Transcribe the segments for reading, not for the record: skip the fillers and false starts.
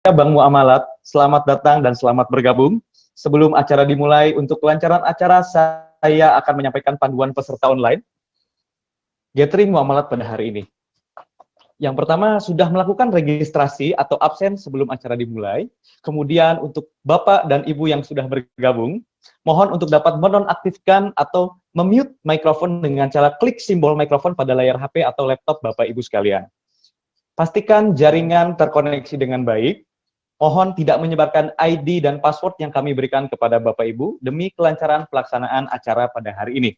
Bang Muamalat, selamat datang dan selamat bergabung. Sebelum acara dimulai, untuk kelancaran acara, saya akan menyampaikan panduan peserta online Gathering Muamalat pada hari ini. Yang pertama, sudah melakukan registrasi atau absen sebelum acara dimulai. Kemudian untuk Bapak dan Ibu yang sudah bergabung, mohon untuk dapat menonaktifkan atau memute mikrofon dengan cara klik simbol mikrofon pada layar HP atau laptop Bapak Ibu sekalian. Pastikan jaringan terkoneksi dengan baik. Mohon tidak menyebarkan ID dan password yang kami berikan kepada Bapak Ibu demi kelancaran pelaksanaan acara pada hari ini.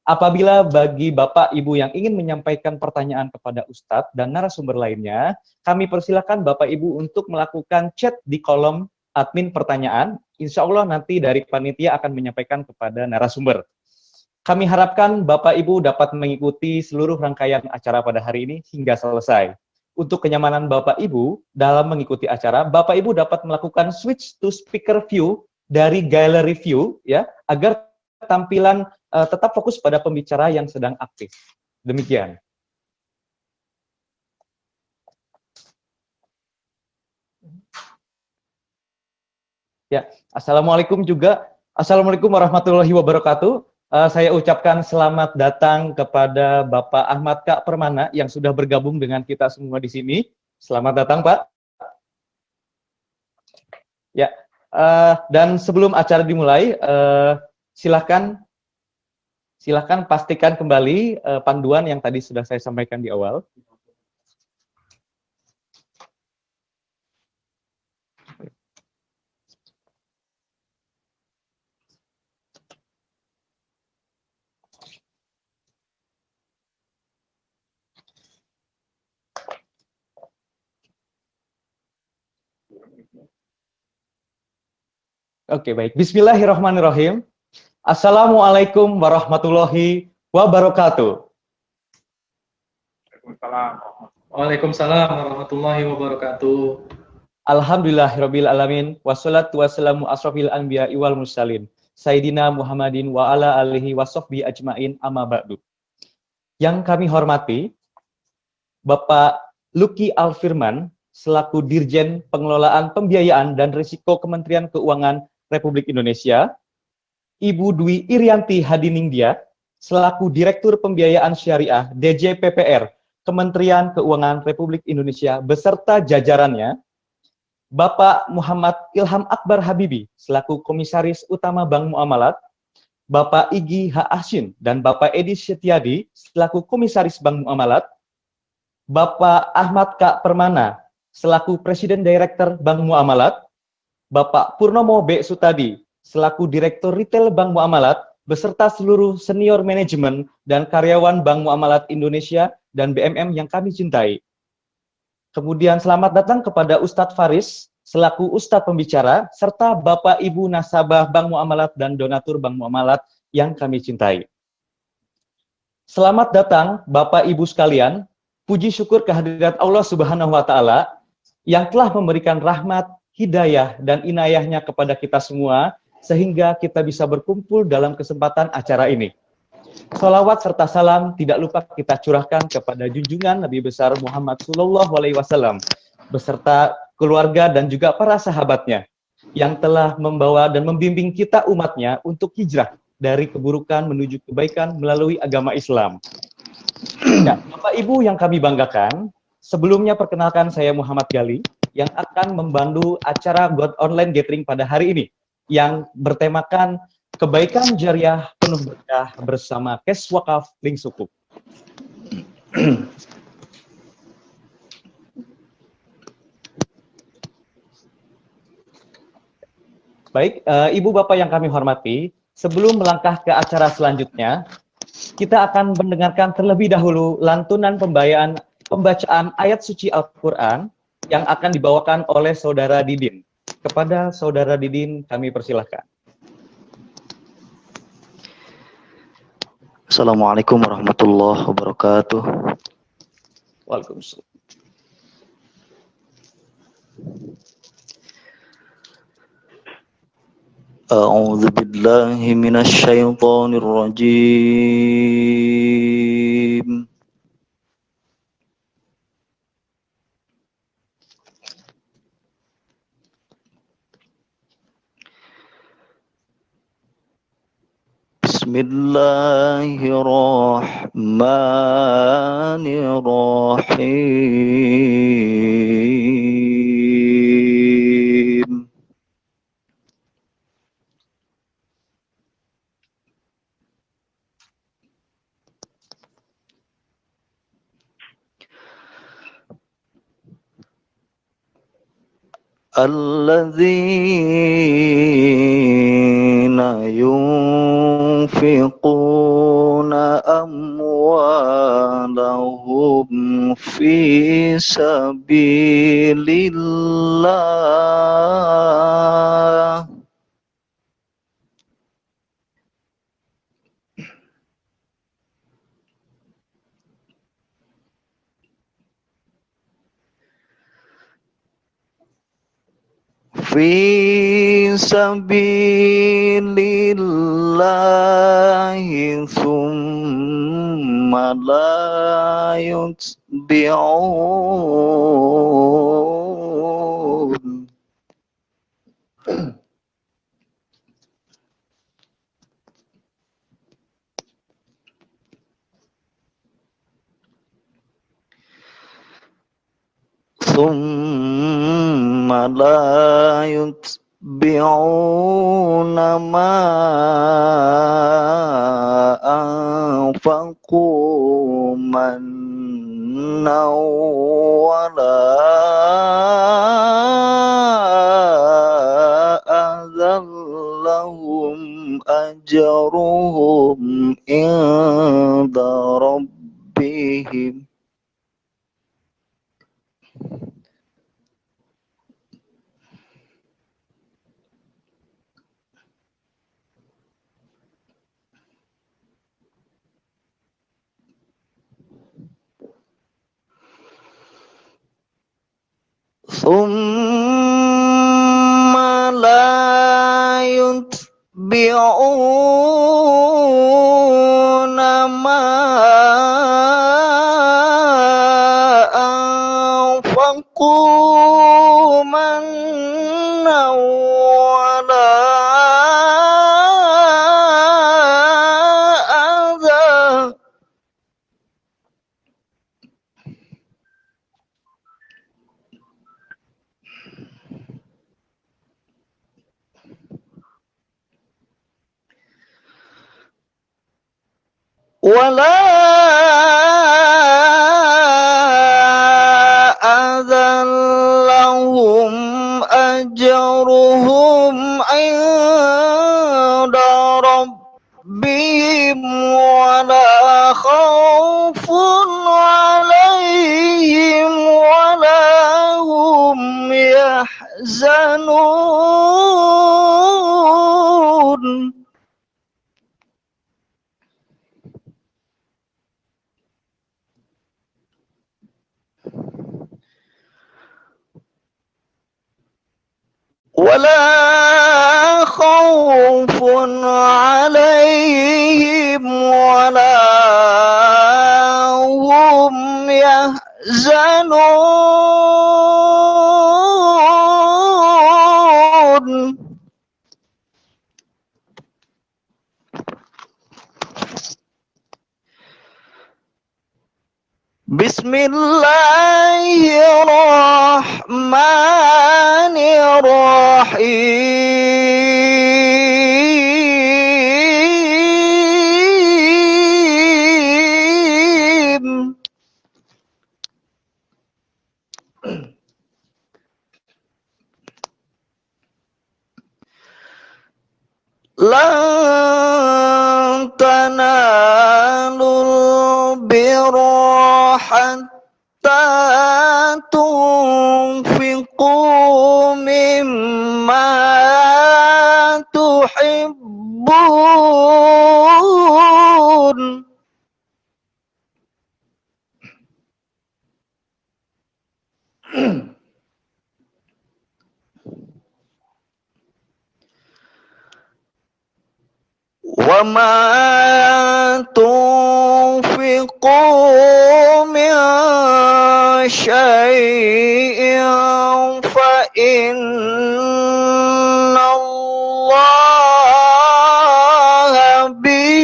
Apabila bagi Bapak Ibu yang ingin menyampaikan pertanyaan kepada Ustadz dan narasumber lainnya, kami persilakan Bapak Ibu untuk melakukan chat di kolom admin pertanyaan. Insya Allah nanti dari panitia akan menyampaikan kepada narasumber. Kami harapkan Bapak Ibu dapat mengikuti seluruh rangkaian acara pada hari ini hingga selesai. Untuk kenyamanan Bapak Ibu dalam mengikuti acara, Bapak Ibu dapat melakukan switch to speaker view dari gallery view ya, agar tampilan tetap fokus pada pembicara yang sedang aktif. Demikian. Ya, Assalamualaikum juga. Assalamualaikum warahmatullahi wabarakatuh. Saya ucapkan selamat datang kepada Bapak Ahmad Kak Permana yang sudah bergabung dengan kita semua di sini. Selamat datang, Pak. Ya, dan sebelum acara dimulai, silakan pastikan kembali panduan yang tadi sudah saya sampaikan di awal. Oke, baik. Bismillahirrahmanirrahim. Assalamualaikum warahmatullahi wabarakatuh. Waalaikumsalam warahmatullahi wabarakatuh. Alhamdulillahirabbil alamin wassalatu wassalamu asrofil anbiya wal mursalin Sayyidina Muhammadin wa ala alihi wasofbi ajmain amma ba'du. Yang kami hormati Bapak Luki Alfirman selaku Dirjen Pengelolaan Pembiayaan dan Risiko Kementerian Keuangan Republik Indonesia, Ibu Dwi Irianti Hadiningdia selaku Direktur Pembiayaan Syariah DJ PPR Kementerian Keuangan Republik Indonesia beserta jajarannya, Bapak Muhammad Ilham Akbar Habibi selaku Komisaris Utama Bank Muamalat, Bapak Igi H. Asin dan Bapak Edi Setiadi selaku Komisaris Bank Muamalat, Bapak Ahmad K. Permana selaku Presiden Director Bank Muamalat, Bapak Purnomo B. Sutadi selaku Direktur Retail Bank Muamalat beserta seluruh senior manajemen dan karyawan Bank Muamalat Indonesia dan BMM yang kami cintai. Kemudian selamat datang kepada Ustadz Faris selaku Ustadz pembicara serta Bapak Ibu nasabah Bank Muamalat dan donatur Bank Muamalat yang kami cintai. Selamat datang Bapak Ibu sekalian. Puji syukur kehadirat Allah Subhanahu wa taala yang telah memberikan rahmat, hidayah dan inayahnya kepada kita semua sehingga kita bisa berkumpul dalam kesempatan acara ini. Salawat serta salam tidak lupa kita curahkan kepada junjungan Nabi besar Muhammad Sallallahu Alaihi Wasallam beserta keluarga dan juga para sahabatnya yang telah membawa dan membimbing kita umatnya untuk hijrah dari keburukan menuju kebaikan melalui agama Islam. Ya, Bapak Ibu yang kami banggakan, sebelumnya perkenalkan saya Muhammad Gali yang akan membantu acara God Online Gathering pada hari ini yang bertemakan kebaikan jariah penuh berkah bersama Kes Wakaf Link Sukuk. Baik, Ibu Bapak yang kami hormati, sebelum melangkah ke acara selanjutnya, kita akan mendengarkan terlebih dahulu lantunan pembacaan ayat suci Al-Quran yang akan dibawakan oleh Saudara Didin. Kepada Saudara Didin, kami persilahkan. Assalamualaikum warahmatullahi wabarakatuh. Waalaikumsalam. A'udzu billahi minasy syaithanir rajim. Bismillahirrahmanirrahim. الذين ينفقون أموالهم في سبيل الله ثم لا يتبعون ما أنفقوا منا ولا أذى لهم أجرهم عند ربهم ثم لا يتبعون ما أنفقوا منا ولا أذى لهم أجرهم عند ربهم ولا خوف عليهم ولا هم يحزنون ولا خوف عليهم ولا هم يحزنون بسم الله الرحمن الرحيم لن تنالوا البر حتى تنفقوا مما تحبون وما تنفقوا من شيء فإن الله به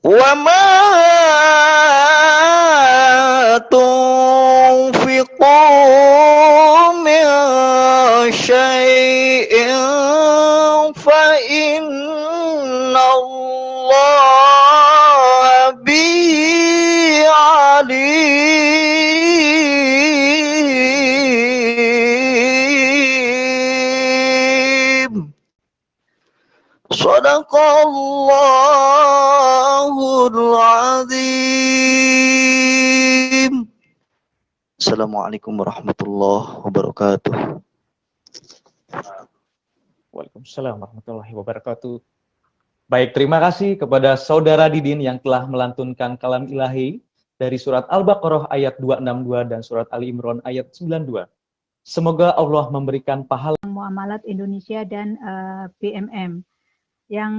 وما تنفقوا من شيء فإن الله به عليم. Sadaqallahul azim. Assalamualaikum warahmatullahi wabarakatuh. Waalaikumsalam warahmatullahi wabarakatuh. Baik, terima kasih kepada Saudara Didin yang telah melantunkan kalam ilahi dari surat Al-Baqarah ayat 262 dan surat Ali Imran ayat 92. Semoga Allah memberikan pahala Muamalat Indonesia dan BMM. Yang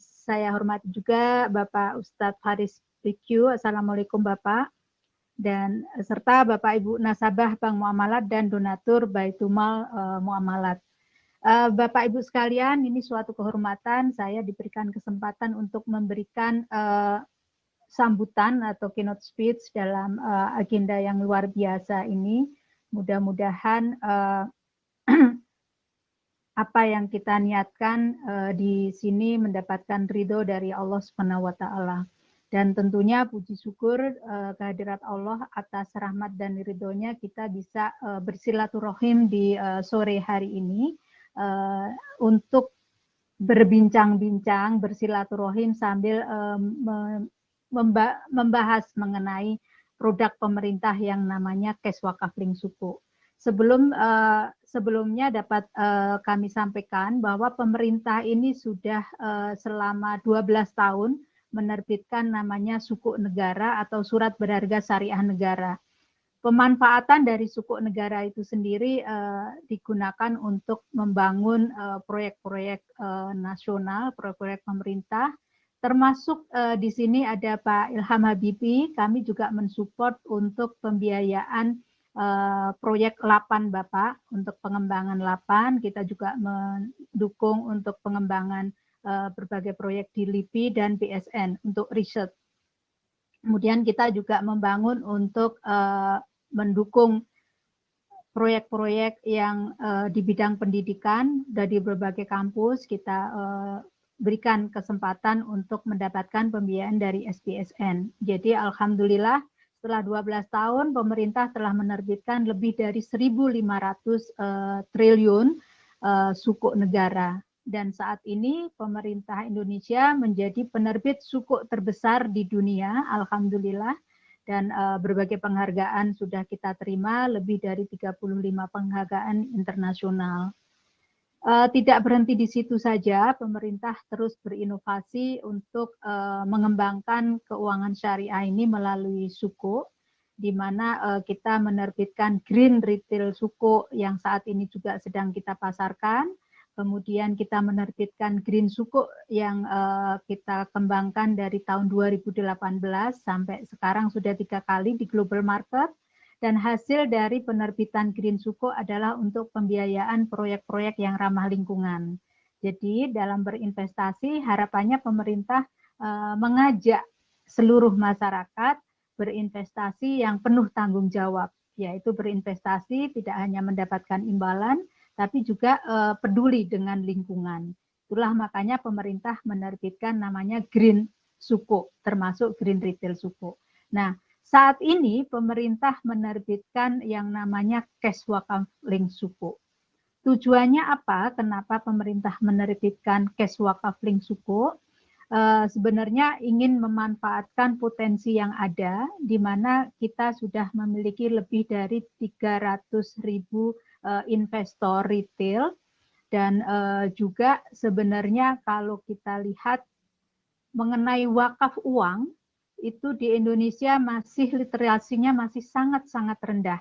saya hormati juga Bapak Ustadz Haris BQ. Assalamualaikum Bapak. Dan serta Bapak Ibu Nasabah Bank Muamalat dan donatur Baitumal Muamalat. Bapak Ibu sekalian, ini suatu kehormatan saya diberikan kesempatan untuk memberikan sambutan atau keynote speech dalam agenda yang luar biasa ini. Mudah-mudahan apa yang kita niatkan di sini mendapatkan ridho dari Allah Subhanahu wa Ta'ala. Dan tentunya puji syukur kehadirat Allah atas rahmat dan ridhonya kita bisa bersilaturahim di sore hari ini untuk berbincang-bincang, bersilaturahim sambil membahas mengenai produk pemerintah yang namanya Kes Wakaf Link Suku. Sebelumnya dapat kami sampaikan bahwa pemerintah ini sudah selama 12 tahun menerbitkan namanya Sukuk Negara atau Surat Berharga Syariah Negara. Pemanfaatan dari Sukuk Negara itu sendiri digunakan untuk membangun proyek-proyek nasional, proyek-proyek pemerintah, termasuk di sini ada Pak Ilham Habibie. Kami juga mensupport untuk pembiayaan proyek LAPAN Bapak, untuk pengembangan LAPAN. Kita juga mendukung untuk pengembangan berbagai proyek di LIPI dan BSN untuk riset. Kemudian kita juga membangun untuk mendukung proyek-proyek yang di bidang pendidikan dari berbagai kampus. Kita berikan kesempatan untuk mendapatkan pembiayaan dari SPSN. Jadi alhamdulillah setelah 12 tahun pemerintah telah menerbitkan lebih dari 1.500 triliun sukuk negara. Dan saat ini pemerintah Indonesia menjadi penerbit sukuk terbesar di dunia, alhamdulillah. Dan berbagai penghargaan sudah kita terima, lebih dari 35 penghargaan internasional. Tidak berhenti di situ saja, pemerintah terus berinovasi untuk mengembangkan keuangan syariah ini melalui suku, di mana kita menerbitkan Green Retail Suku yang saat ini juga sedang kita pasarkan. Kemudian kita menerbitkan Green Suku yang kita kembangkan dari tahun 2018 sampai sekarang sudah 3 kali di global market. Dan hasil dari penerbitan Green Suku adalah untuk pembiayaan proyek-proyek yang ramah lingkungan. Jadi dalam berinvestasi harapannya pemerintah mengajak seluruh masyarakat berinvestasi yang penuh tanggung jawab, yaitu berinvestasi tidak hanya mendapatkan imbalan, tapi juga peduli dengan lingkungan. Itulah makanya pemerintah menerbitkan namanya Green Suku, termasuk Green Retail Suku. Nah, saat ini pemerintah menerbitkan yang namanya Kes Wakaf Link Suku. Tujuannya apa? Kenapa pemerintah menerbitkan Kes Wakaf Link Suku? Sebenarnya ingin memanfaatkan potensi yang ada, di mana kita sudah memiliki lebih dari 300.000 investor retail, dan juga sebenarnya kalau kita lihat mengenai wakaf uang, itu di Indonesia masih literasinya masih sangat-sangat rendah.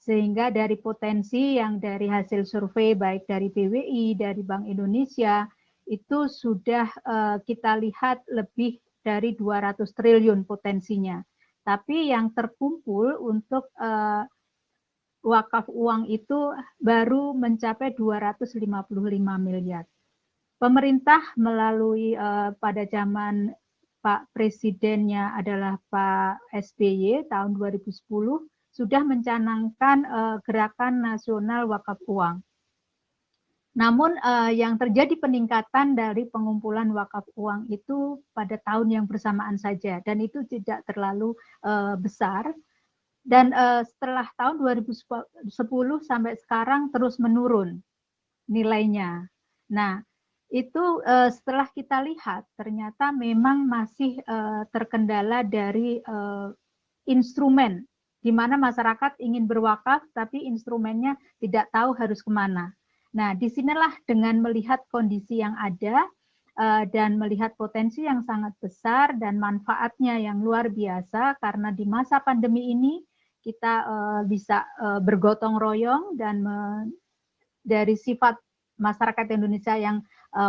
Sehingga dari potensi yang dari hasil survei baik dari BWI, dari Bank Indonesia, itu sudah kita lihat lebih dari 200 triliun potensinya. Tapi yang terkumpul untuk wakaf uang itu baru mencapai 255 miliar. Pemerintah melalui pada Pak Presidennya adalah Pak SBY tahun 2010 sudah mencanangkan gerakan nasional wakaf uang. Namun yang terjadi peningkatan dari pengumpulan wakaf uang itu pada tahun yang bersamaan saja, dan itu tidak terlalu besar. Dan setelah tahun 2010 sampai sekarang terus menurun nilainya. Nah, itu setelah kita lihat ternyata memang masih terkendala dari instrumen, di mana masyarakat ingin berwakaf tapi instrumennya tidak tahu harus kemana. Nah, disinilah dengan melihat kondisi yang ada dan melihat potensi yang sangat besar dan manfaatnya yang luar biasa, karena di masa pandemi ini kita bisa bergotong royong dan dari sifat masyarakat Indonesia yang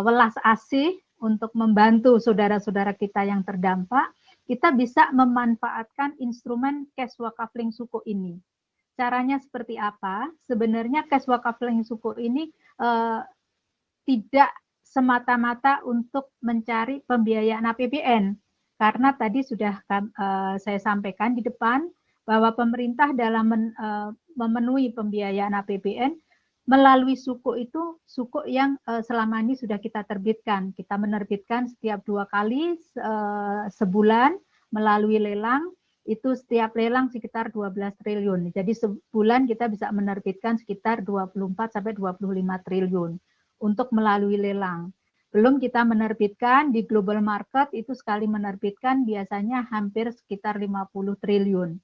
welas asih untuk membantu saudara-saudara kita yang terdampak, kita bisa memanfaatkan instrumen cash wakafling suku ini. Caranya seperti apa? Sebenarnya cash wakafling suku ini tidak semata-mata untuk mencari pembiayaan APBN, karena tadi sudah saya sampaikan di depan bahwa pemerintah dalam memenuhi pembiayaan APBN melalui suku itu, suku yang selama ini sudah kita terbitkan. Kita menerbitkan setiap 2 kali sebulan melalui lelang, itu setiap lelang sekitar 12 triliun. Jadi sebulan kita bisa menerbitkan sekitar 24 sampai 25 triliun untuk melalui lelang. Belum kita menerbitkan di global market, itu sekali menerbitkan biasanya hampir sekitar 50 triliun.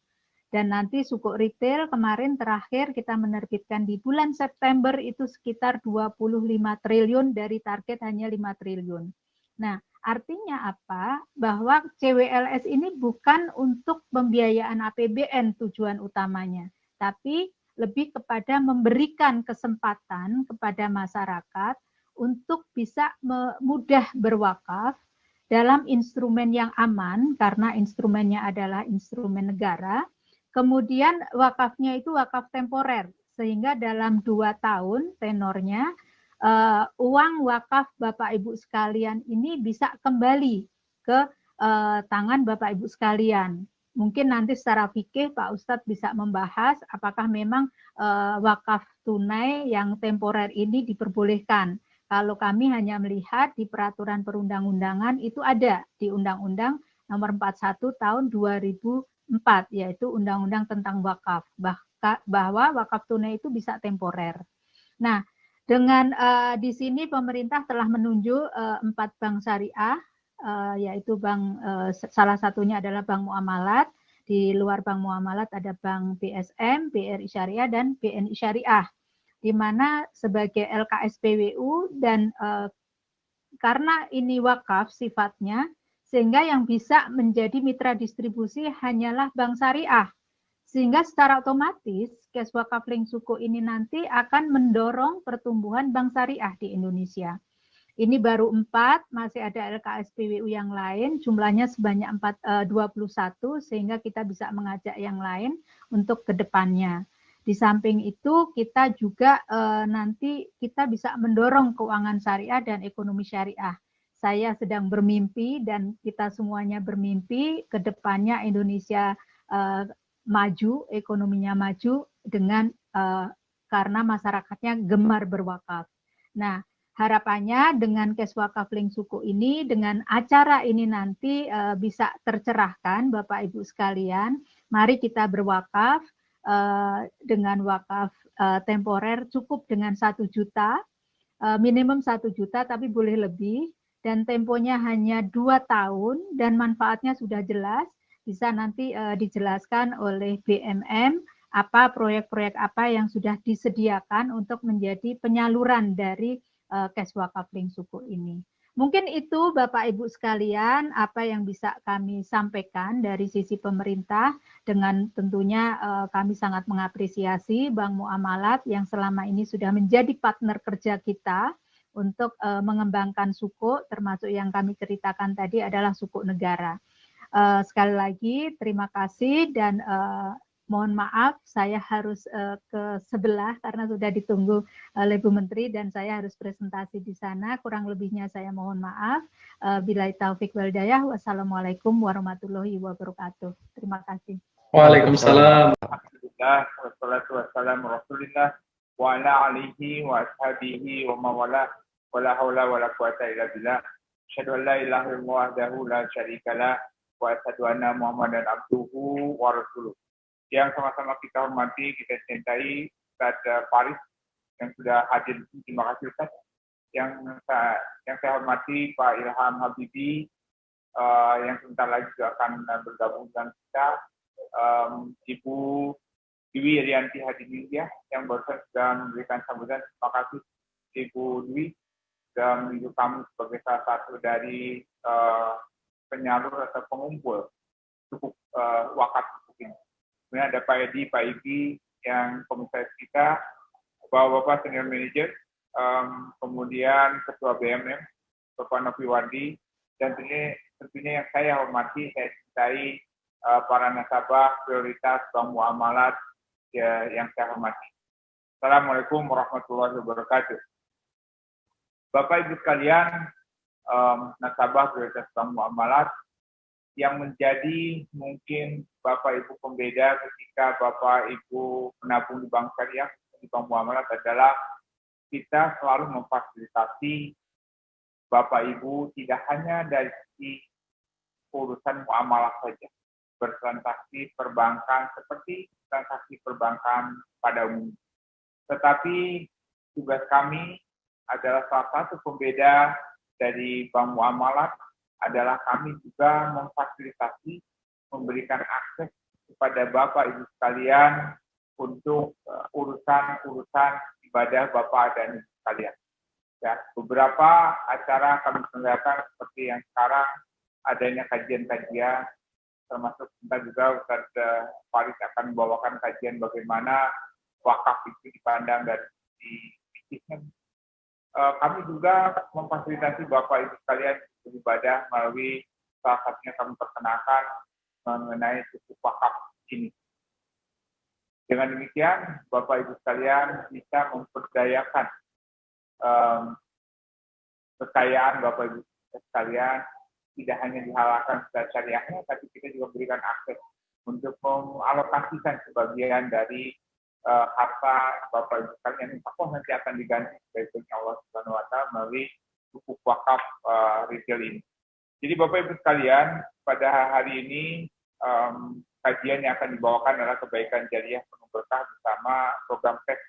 Dan nanti suku retail kemarin terakhir kita menerbitkan di bulan September itu sekitar 25 triliun dari target hanya 5 triliun. Nah, artinya apa? Bahwa CWLS ini bukan untuk pembiayaan APBN tujuan utamanya, tapi lebih kepada memberikan kesempatan kepada masyarakat untuk bisa mudah berwakaf dalam instrumen yang aman, karena instrumennya adalah instrumen negara. Kemudian wakafnya itu wakaf temporer, sehingga dalam 2 tahun tenornya uang wakaf Bapak Ibu sekalian ini bisa kembali ke tangan Bapak Ibu sekalian. Mungkin nanti secara fikih Pak Ustadz bisa membahas apakah memang wakaf tunai yang temporer ini diperbolehkan. Kalau kami hanya melihat di peraturan perundang-undangan itu ada di Undang-Undang Nomor 41 Tahun 2004, yaitu Undang-Undang tentang wakaf, bahwa wakaf tunai itu bisa temporer. Nah, dengan di sini pemerintah telah menunjuk 4 bank syariah, yaitu bank salah satunya adalah Bank Muamalat. Di luar Bank Muamalat ada Bank BSM, BRI Syariah, dan BNI Syariah, di mana sebagai LKSPWU dan karena ini wakaf sifatnya, sehingga yang bisa menjadi mitra distribusi hanyalah bank syariah. Sehingga secara otomatis cash wakafling suku ini nanti akan mendorong pertumbuhan bank syariah di Indonesia. Ini baru 4, masih ada LKSPWU yang lain, jumlahnya sebanyak 21, sehingga kita bisa mengajak yang lain untuk ke depannya. Di samping itu kita juga nanti kita bisa mendorong keuangan syariah dan ekonomi syariah. Saya sedang bermimpi dan kita semuanya bermimpi ke depannya Indonesia maju, ekonominya maju dengan karena masyarakatnya gemar berwakaf. Nah, harapannya dengan cash wakafling suku ini, dengan acara ini nanti bisa tercerahkan Bapak Ibu sekalian. Mari kita berwakaf dengan wakaf temporer cukup dengan 1 juta, minimum 1 juta tapi boleh lebih, dan temponya hanya 2 tahun dan manfaatnya sudah jelas. Bisa nanti dijelaskan oleh BMM apa proyek-proyek apa yang sudah disediakan untuk menjadi penyaluran dari cash wakafling suku ini. Mungkin itu Bapak Ibu sekalian apa yang bisa kami sampaikan dari sisi pemerintah, dengan tentunya kami sangat mengapresiasi Bank Muamalat yang selama ini sudah menjadi partner kerja kita untuk mengembangkan suku, termasuk yang kami ceritakan tadi adalah suku negara. Sekali lagi terima kasih dan Mohon maaf, saya harus ke sebelah karena sudah ditunggu oleh Bu Menteri dan saya harus presentasi di sana. Kurang lebihnya saya mohon maaf. Billahi taufik wal hidayah. Wassalamualaikum warahmatullahi wabarakatuh. Terima kasih. Waalaikumsalam. Alhamdulillah, wassalatu wassalamu rasulillah wa ala alihi wa ashabihi wa mawala wa la hawla wa la quwata illa billah. Asyhadu an la ilaha illallah wahdahu la syarika lah wa asyhadu anna Muhammadan abduhu wa rasuluh. Yang sama-sama kita hormati, kita cintai Ustaz Faris yang sudah hadir. Terima kasih Ustaz. Yang saya hormati Pak Ilham Habibie yang sebentar lagi juga akan bergabung dengan kita. Ibu Dwi Irianti Hadiningtyah yang barusan sudah memberikan sambutan. Terima kasih Ibu Dwi sudah menunjuk kami sebagai salah satu dari penyalur atau pengumpul sukuk wakaf sukuk ini. Kemudian ada Pak Edi, Pak Igi yang komisaris kita, Bapak-Bapak Senior Manager, kemudian Ketua BMM, Bapak Novi Wardi, dan tentunya yang saya hormati, saya cintai para nasabah prioritas Bank Muamalat yang saya hormati. Assalamualaikum warahmatullahi wabarakatuh. Bapak Ibu sekalian, nasabah prioritas Bank Muamalat, yang menjadi mungkin Bapak Ibu pembeda ketika Bapak Ibu menabung di Bank Syariah, di Bank Muamalat adalah kita selalu memfasilitasi Bapak Ibu tidak hanya dari sisi urusan muamalah saja, bertransaksi perbankan seperti transaksi perbankan pada umumnya. Tetapi tugas kami adalah salah satu pembeda dari Bank Muamalat adalah kami juga memfasilitasi, memberikan akses kepada Bapak Ibu sekalian untuk urusan-urusan ibadah Bapak dan Ibu sekalian. Ya, beberapa acara kami selenggarakan seperti yang sekarang adanya kajian-kajian, termasuk kita juga Ustaz Faris akan membawakan kajian bagaimana wakaf itu dipandang dari bisnisnya. Kami juga memfasilitasi Bapak Ibu sekalian beribadah melalui salah satunya kami perkenalkan mengenai sukuk wakaf ini. Dengan demikian, Bapak Ibu sekalian bisa memperdayakan kekayaan Bapak Ibu sekalian tidak hanya dihalalkan secara syariahnya, tapi kita juga berikan akses untuk mengalokasikan sebagian dari harta Bapak Ibu sekalian yang nanti akan diganti sebagai Allah Subhanahu Wa Taala melalui sukuk wakaf retail ini. Jadi Bapak Ibu sekalian, pada hari ini kajian yang akan dibawakan adalah kebaikan jariah penuh berkah bersama program tes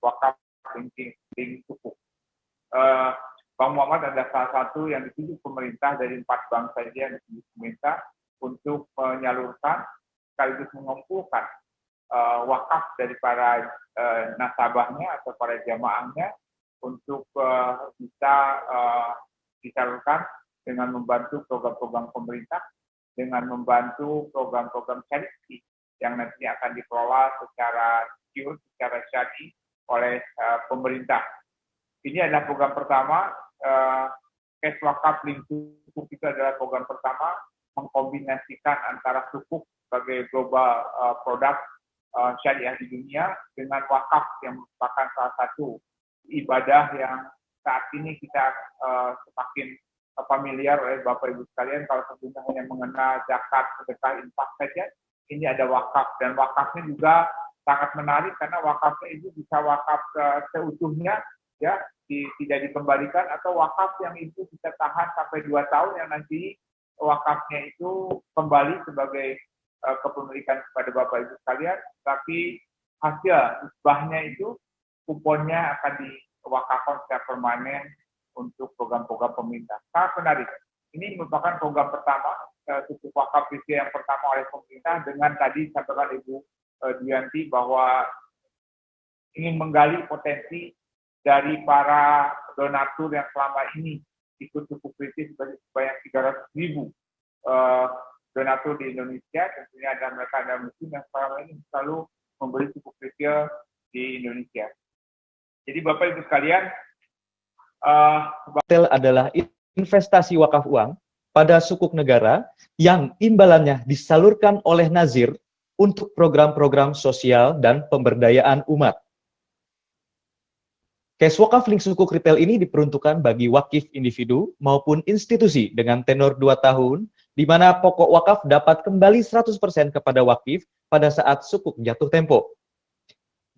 wakaf link sukuk. Bank Muamalat adalah salah satu yang ditunjuk pemerintah dari 4 bank saja yang ditunjuk pemerintah untuk menyalurkan sekaligus mengumpulkan wakaf dari para nasabahnya atau para jamaahnya untuk bisa disalurkan dengan membantu program-program pemerintah, dengan membantu program-program charity yang nantinya akan dikelola secara secure, secara syar'i oleh pemerintah. Ini adalah program pertama. Cash wakaf link sukuk itu adalah program pertama mengkombinasikan antara sukuk sebagai global produk syariah di dunia dengan wakaf yang merupakan salah satu ibadah yang saat ini kita semakin familiar oleh Bapak Ibu sekalian. Kalau sebelumnya hanya mengenal zakat, sedekah, infak saja, ini ada wakaf, dan wakafnya juga sangat menarik karena wakafnya itu bisa wakaf seutuhnya, ya, tidak dikembalikan, atau wakaf yang itu bisa tahan sampai 2 tahun yang nanti wakafnya itu kembali sebagai kepemilikan kepada Bapak Ibu sekalian, tapi hasil isbahnya itu kuponnya akan diwakafkan secara permanen untuk program-program pemerintah. Sangat menarik. Ini merupakan program pertama, sukuk wakaf retail yang pertama oleh pemerintah, dengan tadi sampaikan Ibu Dianti bahwa ingin menggali potensi dari para donatur yang selama ini ikut sukuk kritis sebanyak 300.000 donatur di Indonesia. Tentunya ada mereka, ada muslim yang selama ini selalu memberi sukuk retail di Indonesia. Jadi Bapak Ibu sekalian, retail adalah investasi wakaf uang pada sukuk negara yang imbalannya disalurkan oleh nazir untuk program-program sosial dan pemberdayaan umat. Kes wakaf link sukuk retail ini diperuntukkan bagi wakif individu maupun institusi dengan tenor 2 tahun, di mana pokok wakaf dapat kembali 100% kepada wakif pada saat sukuk jatuh tempo.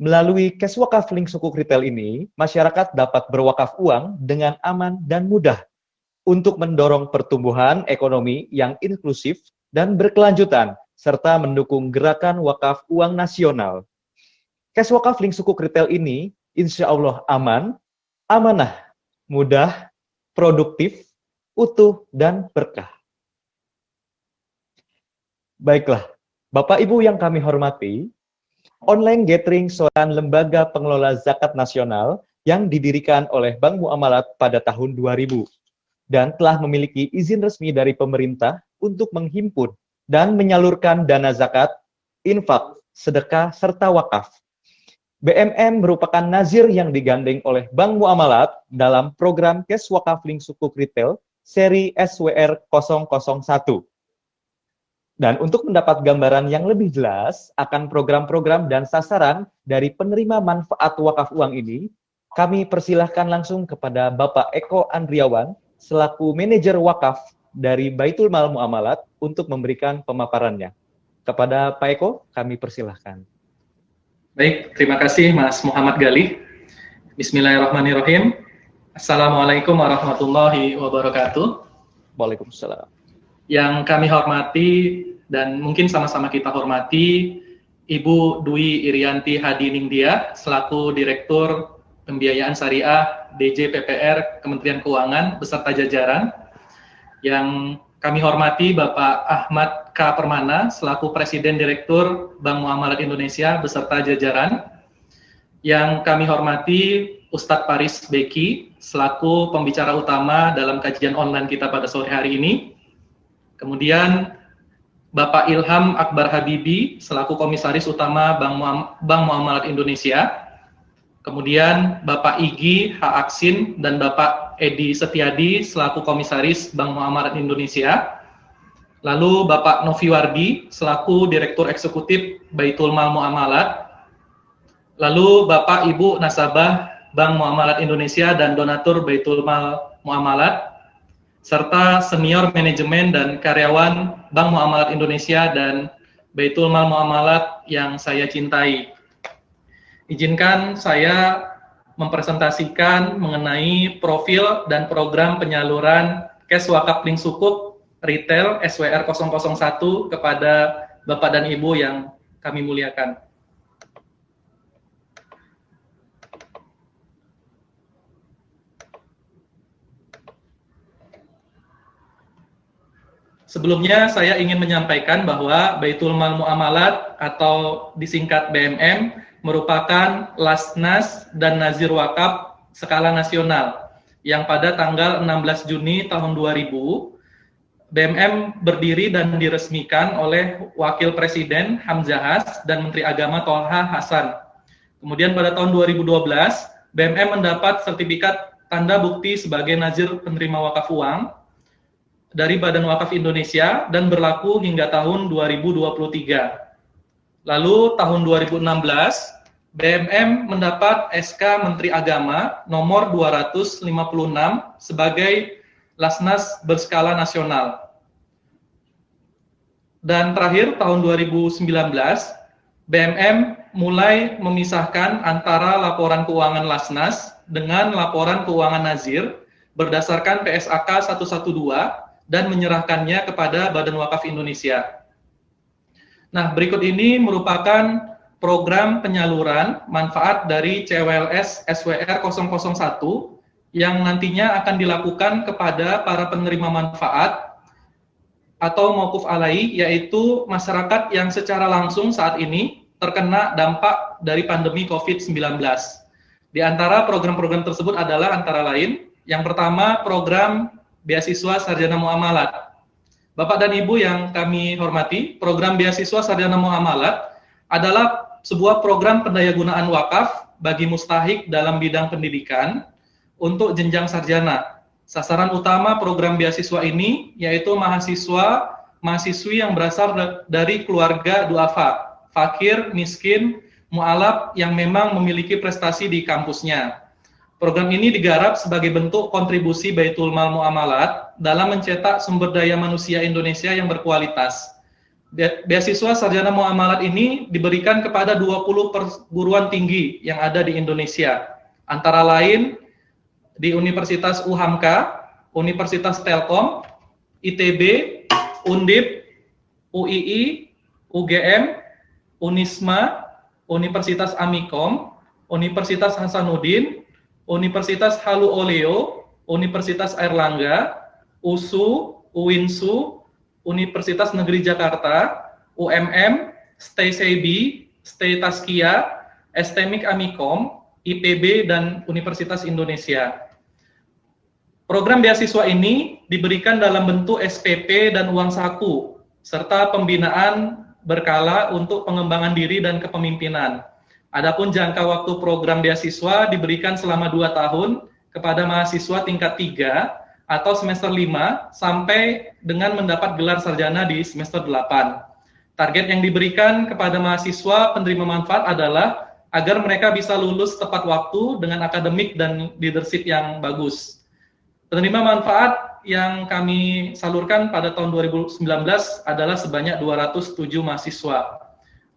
Melalui kes wakaf link sukuk retail ini, masyarakat dapat berwakaf uang dengan aman dan mudah untuk mendorong pertumbuhan ekonomi yang inklusif dan berkelanjutan, serta mendukung gerakan wakaf uang nasional. Kes wakaf link sukuk retail ini insya Allah aman, amanah, mudah, produktif, utuh, dan berkah. Baiklah, Bapak Ibu yang kami hormati, online gathering soran lembaga pengelola zakat nasional yang didirikan oleh Bank Muamalat pada tahun 2000 dan telah memiliki izin resmi dari pemerintah untuk menghimpun dan menyalurkan dana zakat, infak, sedekah, serta wakaf. BMM merupakan nazir yang digandeng oleh Bank Muamalat dalam program Kes Wakaf Link Sukuk Retail seri SWR 001. Dan untuk mendapat gambaran yang lebih jelas akan program-program dan sasaran dari penerima manfaat wakaf uang ini, kami persilahkan langsung kepada Bapak Eko Andriawan selaku manajer wakaf dari Baitul Mal Muamalat untuk memberikan pemaparannya. Kepada Pak Eko, kami persilahkan. Baik, terima kasih Mas Muhammad Gali. Bismillahirrahmanirrahim. Assalamualaikum warahmatullahi wabarakatuh. Waalaikumsalam. Yang kami hormati dan mungkin sama-sama kita hormati Ibu Dwi Irianti Hadi Ningdia selaku Direktur Pembiayaan Syariah DJ PPR Kementerian Keuangan beserta jajaran. Yang kami hormati Bapak Ahmad K. Permana selaku Presiden Direktur Bank Muamalat Indonesia beserta jajaran. Yang kami hormati Ustadz Paris Beki selaku pembicara utama dalam kajian online kita pada sore hari ini. Kemudian Bapak Ilham Akbar Habibi selaku Komisaris Utama Bank Muamalat Indonesia. Kemudian Bapak Igi H. Aksin dan Bapak Edi Setiadi selaku Komisaris Bank Muamalat Indonesia. Lalu Bapak Novi Wardi selaku Direktur Eksekutif Baitul Mal Muamalat. Lalu Bapak Ibu Nasabah Bank Muamalat Indonesia dan Donatur Baitul Mal Muamalat, serta senior manajemen dan karyawan Bank Muamalat Indonesia dan Baitul Mal Muamalat yang saya cintai. Izinkan saya mempresentasikan mengenai profil dan program penyaluran Kes Wakaf Link Sukuk Retail SWR 001 kepada Bapak dan Ibu yang kami muliakan. Sebelumnya saya ingin menyampaikan bahwa Baitul Mal Muamalat atau disingkat BMM merupakan Lasnas dan Nazir Wakaf skala nasional yang pada tanggal 16 Juni tahun 2000 BMM berdiri dan diresmikan oleh Wakil Presiden Hamzahas dan Menteri Agama Tolha Hasan. Kemudian pada tahun 2012 BMM mendapat sertifikat tanda bukti sebagai Nazir penerima wakaf uang dari Badan Wakaf Indonesia dan berlaku hingga tahun 2023. Lalu tahun 2016, BMM mendapat SK Menteri Agama nomor 256 sebagai Lasnas berskala nasional. Dan terakhir tahun 2019, BMM mulai memisahkan antara laporan keuangan Lasnas dengan laporan keuangan Nazir berdasarkan PSAK 112 dan menyerahkannya kepada Badan Wakaf Indonesia. Nah, berikut ini merupakan program penyaluran manfaat dari CWLS SWR 001 yang nantinya akan dilakukan kepada para penerima manfaat atau mauquf alai, yaitu masyarakat yang secara langsung saat ini terkena dampak dari pandemi COVID-19. Di antara program-program tersebut adalah antara lain, yang pertama program Beasiswa Sarjana Muamalat. Bapak dan Ibu yang kami hormati, program Beasiswa Sarjana Muamalat adalah sebuah program pendayagunaan wakaf bagi mustahik dalam bidang pendidikan untuk jenjang sarjana. Sasaran utama program beasiswa ini yaitu mahasiswa-mahasiswi yang berasal dari keluarga duafa fakir, miskin, mu'alaf yang memang memiliki prestasi di kampusnya. Program ini digarap sebagai bentuk kontribusi Baitul Mal Muamalat dalam mencetak sumber daya manusia Indonesia yang berkualitas. Beasiswa Sarjana Muamalat ini diberikan kepada 20 perguruan tinggi yang ada di Indonesia, antara lain di Universitas UHAMKA, Universitas Telkom, ITB, Undip, UII, UGM, Unisma, Universitas Amikom, Universitas Hasanuddin, Universitas Halu Oleo, Universitas Airlangga, USU, UINSU, Universitas Negeri Jakarta, UMM, Stay Sebi, Stay Taskia, STMIK Amikom, IPB, dan Universitas Indonesia. Program beasiswa ini diberikan dalam bentuk SPP dan uang saku, serta pembinaan berkala untuk pengembangan diri dan kepemimpinan. Adapun jangka waktu program beasiswa diberikan selama 2 tahun kepada mahasiswa tingkat 3 atau semester 5 sampai dengan mendapat gelar sarjana di semester 8. Target yang diberikan kepada mahasiswa penerima manfaat adalah agar mereka bisa lulus tepat waktu dengan akademik dan leadership yang bagus. Penerima manfaat yang kami salurkan pada tahun 2019 adalah sebanyak 207 mahasiswa.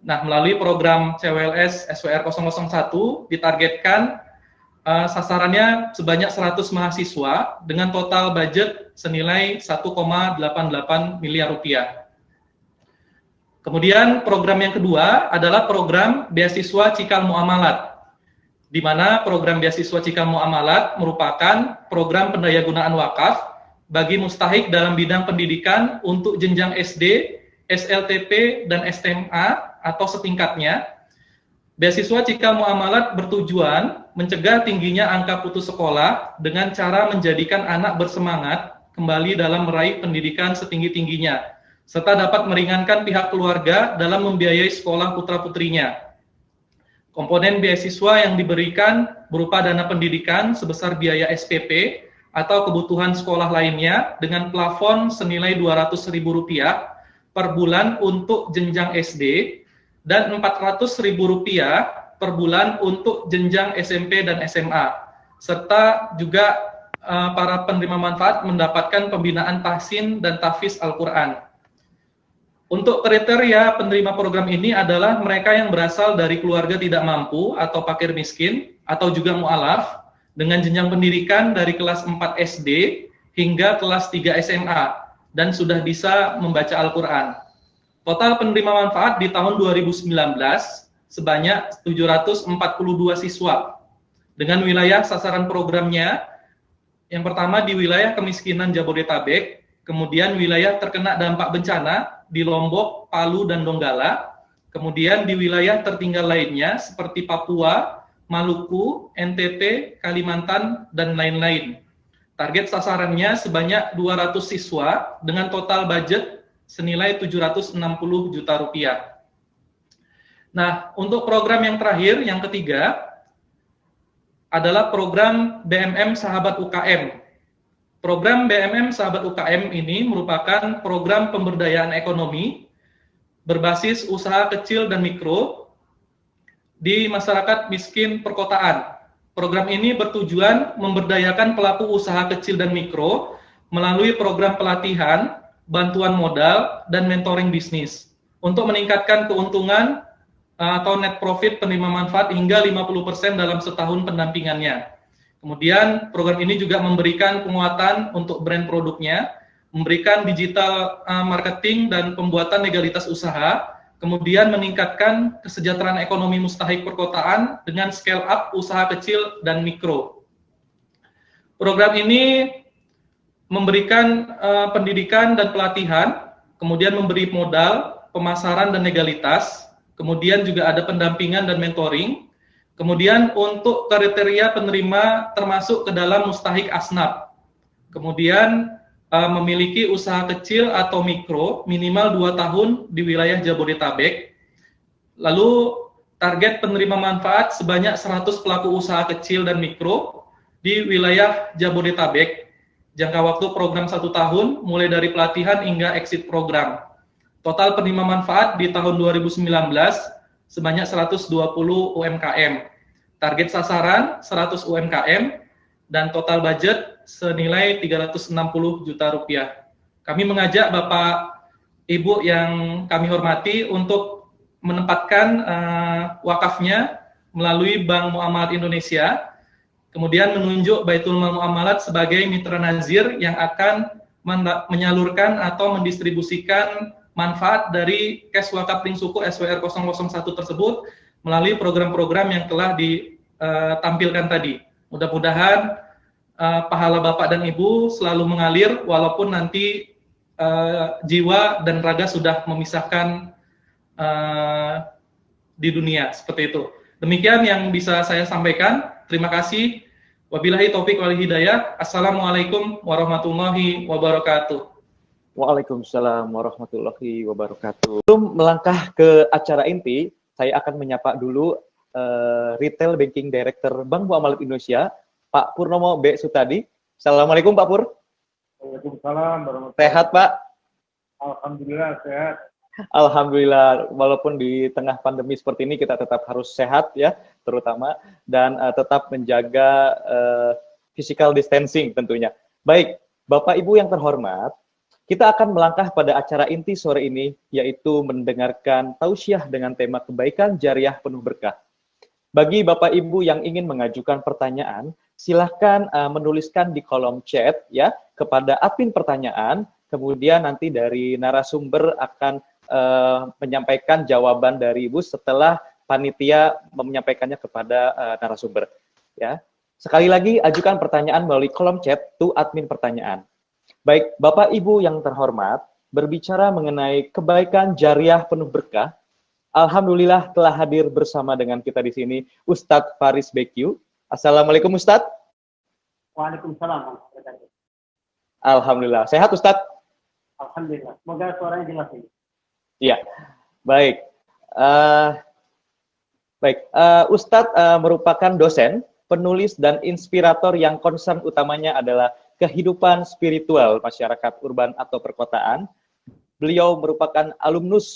Nah, melalui program CWLS SWR 001 ditargetkan sasarannya sebanyak 100 mahasiswa dengan total budget senilai 1,88 miliar rupiah. Kemudian program yang kedua adalah program beasiswa Cikal Muamalat, di mana program beasiswa Cikal Muamalat merupakan program pendayagunaan wakaf bagi mustahik dalam bidang pendidikan untuk jenjang SD, SLTP, dan SMA atau setingkatnya. Beasiswa Cikal Muamalat bertujuan mencegah tingginya angka putus sekolah dengan cara menjadikan anak bersemangat kembali dalam meraih pendidikan setinggi-tingginya, serta dapat meringankan pihak keluarga dalam membiayai sekolah putra-putrinya. Komponen beasiswa yang diberikan berupa dana pendidikan sebesar biaya SPP atau kebutuhan sekolah lainnya dengan plafon senilai Rp200.000 per bulan untuk jenjang SD dan Rp400.000 per bulan untuk jenjang SMP dan SMA, serta juga para penerima manfaat mendapatkan pembinaan tahsin dan tahfiz Al-Quran. Untuk kriteria penerima program ini adalah mereka yang berasal dari keluarga tidak mampu atau fakir miskin atau juga mu'alaf dengan jenjang pendidikan dari kelas 4 SD hingga kelas 3 SMA dan sudah bisa membaca Al-Quran. Total penerima manfaat di tahun 2019 sebanyak 742 siswa. Dengan wilayah sasaran programnya, yang pertama di wilayah kemiskinan Jabodetabek, kemudian wilayah terkena dampak bencana di Lombok, Palu, dan Donggala, kemudian di wilayah tertinggal lainnya seperti Papua, Maluku, NTT, Kalimantan, dan lain-lain. Target sasarannya sebanyak 200 siswa dengan total budget senilai Rp760 juta. Nah, untuk program yang terakhir, yang ketiga, adalah program BMM Sahabat UKM. Program BMM Sahabat UKM ini merupakan program pemberdayaan ekonomi berbasis usaha kecil dan mikro di masyarakat miskin perkotaan. Program ini bertujuan memberdayakan pelaku usaha kecil dan mikro melalui program pelatihan, bantuan modal, dan mentoring bisnis untuk meningkatkan keuntungan atau net profit penerima manfaat hingga 50% dalam setahun pendampingannya. Kemudian program ini juga memberikan penguatan untuk brand produknya, memberikan digital marketing dan pembuatan legalitas usaha, kemudian meningkatkan kesejahteraan ekonomi mustahik perkotaan dengan scale up usaha kecil dan mikro. Program ini memberikan pendidikan dan pelatihan, kemudian memberi modal, pemasaran dan legalitas, kemudian juga ada pendampingan dan mentoring, kemudian untuk kriteria penerima termasuk ke dalam mustahik asnaf, kemudian memiliki usaha kecil atau mikro minimal 2 tahun di wilayah Jabodetabek, lalu target penerima manfaat sebanyak 100 pelaku usaha kecil dan mikro di wilayah Jabodetabek. Jangka waktu program 1 tahun, mulai dari pelatihan hingga exit program. Total penerima manfaat di tahun 2019 sebanyak 120 UMKM. Target sasaran 100 UMKM dan total budget senilai 360 juta rupiah. Kami mengajak Bapak Ibu yang kami hormati untuk menempatkan wakafnya melalui Bank Muamalat Indonesia, kemudian menunjuk Baitul Mal Muamalat sebagai mitra nazir yang akan menyalurkan atau mendistribusikan manfaat dari cash wakaf link suku SWR 001 tersebut melalui program-program yang telah ditampilkan tadi. Mudah-mudahan pahala Bapak dan Ibu selalu mengalir walaupun nanti jiwa dan raga sudah memisahkan di dunia, seperti itu. Demikian yang bisa saya sampaikan. Terima kasih. Wabillahi taufik wal hidayah. Assalamualaikum warahmatullahi wabarakatuh. Waalaikumsalam warahmatullahi wabarakatuh. Sebelum melangkah ke acara inti, saya akan menyapa dulu Retail Banking Director Bank Muamalat Indonesia, Pak Purnomo B. Sutadi. Assalamualaikum Pak Pur. Waalaikumsalam warahmatullahi wabarakatuh. Sehat Pak? Alhamdulillah sehat. Alhamdulillah, walaupun di tengah pandemi seperti ini kita tetap harus sehat ya, terutama, dan tetap menjaga physical distancing tentunya. Baik, Bapak Ibu yang terhormat, kita akan melangkah pada acara inti sore ini, yaitu mendengarkan tausiah dengan tema kebaikan jariah penuh berkah. Bagi Bapak Ibu yang ingin mengajukan pertanyaan, silahkan menuliskan di kolom chat ya kepada admin pertanyaan, kemudian nanti dari narasumber akan menyampaikan jawaban dari Ibu setelah panitia menyampaikannya kepada narasumber. Ya, sekali lagi ajukan pertanyaan melalui kolom chat to admin pertanyaan. Baik, Bapak Ibu yang terhormat, berbicara mengenai kebaikan jariah penuh berkah, alhamdulillah telah hadir bersama dengan kita di sini Ustadz Faris BQ. Assalamualaikum Ustadz. Waalaikumsalam. Alhamdulillah. Sehat Ustadz? Alhamdulillah. Semoga suaranya jelas ini. Iya. Baik. Ustadz merupakan dosen, penulis dan inspirator yang concern utamanya adalah kehidupan spiritual masyarakat urban atau perkotaan. Beliau merupakan alumnus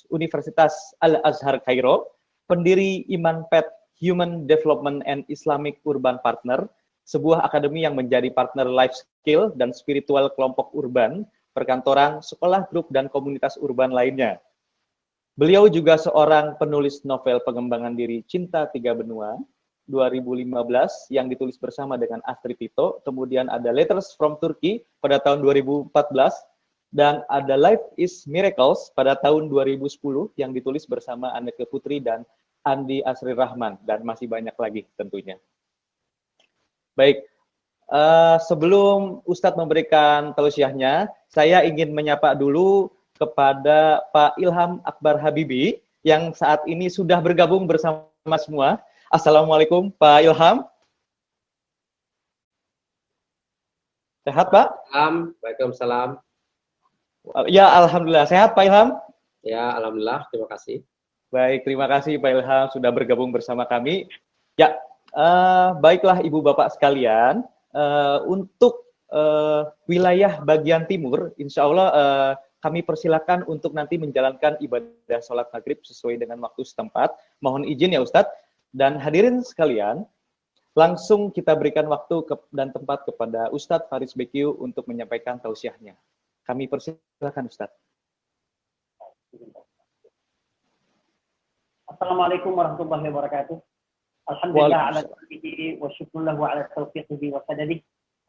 Universitas Al-Azhar Kairo, pendiri Imanpet Human Development and Islamic Urban Partner, sebuah akademi yang menjadi partner life skill dan spiritual kelompok urban, perkantoran, sekolah grup, dan komunitas urban lainnya. Beliau juga seorang penulis novel pengembangan diri Cinta Tiga Benua, 2015 yang ditulis bersama dengan Astrid Tito, kemudian ada Letters from Turkey pada tahun 2014, dan ada Life is Miracles pada tahun 2010 yang ditulis bersama Anneke Putri dan Andi Asri Rahman, dan masih banyak lagi tentunya. Baik, sebelum Ustadz memberikan tausiahnya, saya ingin menyapa dulu kepada Pak Ilham Akbar Habibi yang saat ini sudah bergabung bersama semua. Assalamualaikum Pak Ilham. Sehat Pak? Waalaikumsalam. Ya, alhamdulillah. Sehat Pak Ilham? Ya, alhamdulillah. Terima kasih. Baik, terima kasih Pak Ilham sudah bergabung bersama kami. Ya, baiklah Ibu Bapak sekalian, untuk wilayah bagian timur, insya Allah kami persilakan untuk nanti menjalankan ibadah sholat maghrib sesuai dengan waktu setempat. Mohon izin ya Ustadz. Dan hadirin sekalian, langsung kita berikan waktu dan tempat kepada Ustadz Faris BQ untuk menyampaikan tausiahnya. Kami persilakan Ustadz. Assalamualaikum warahmatullahi wabarakatuh. Alhamdulillah ala taufiqihi wa syukrullah wa ala taufiqihi wa sadadihi.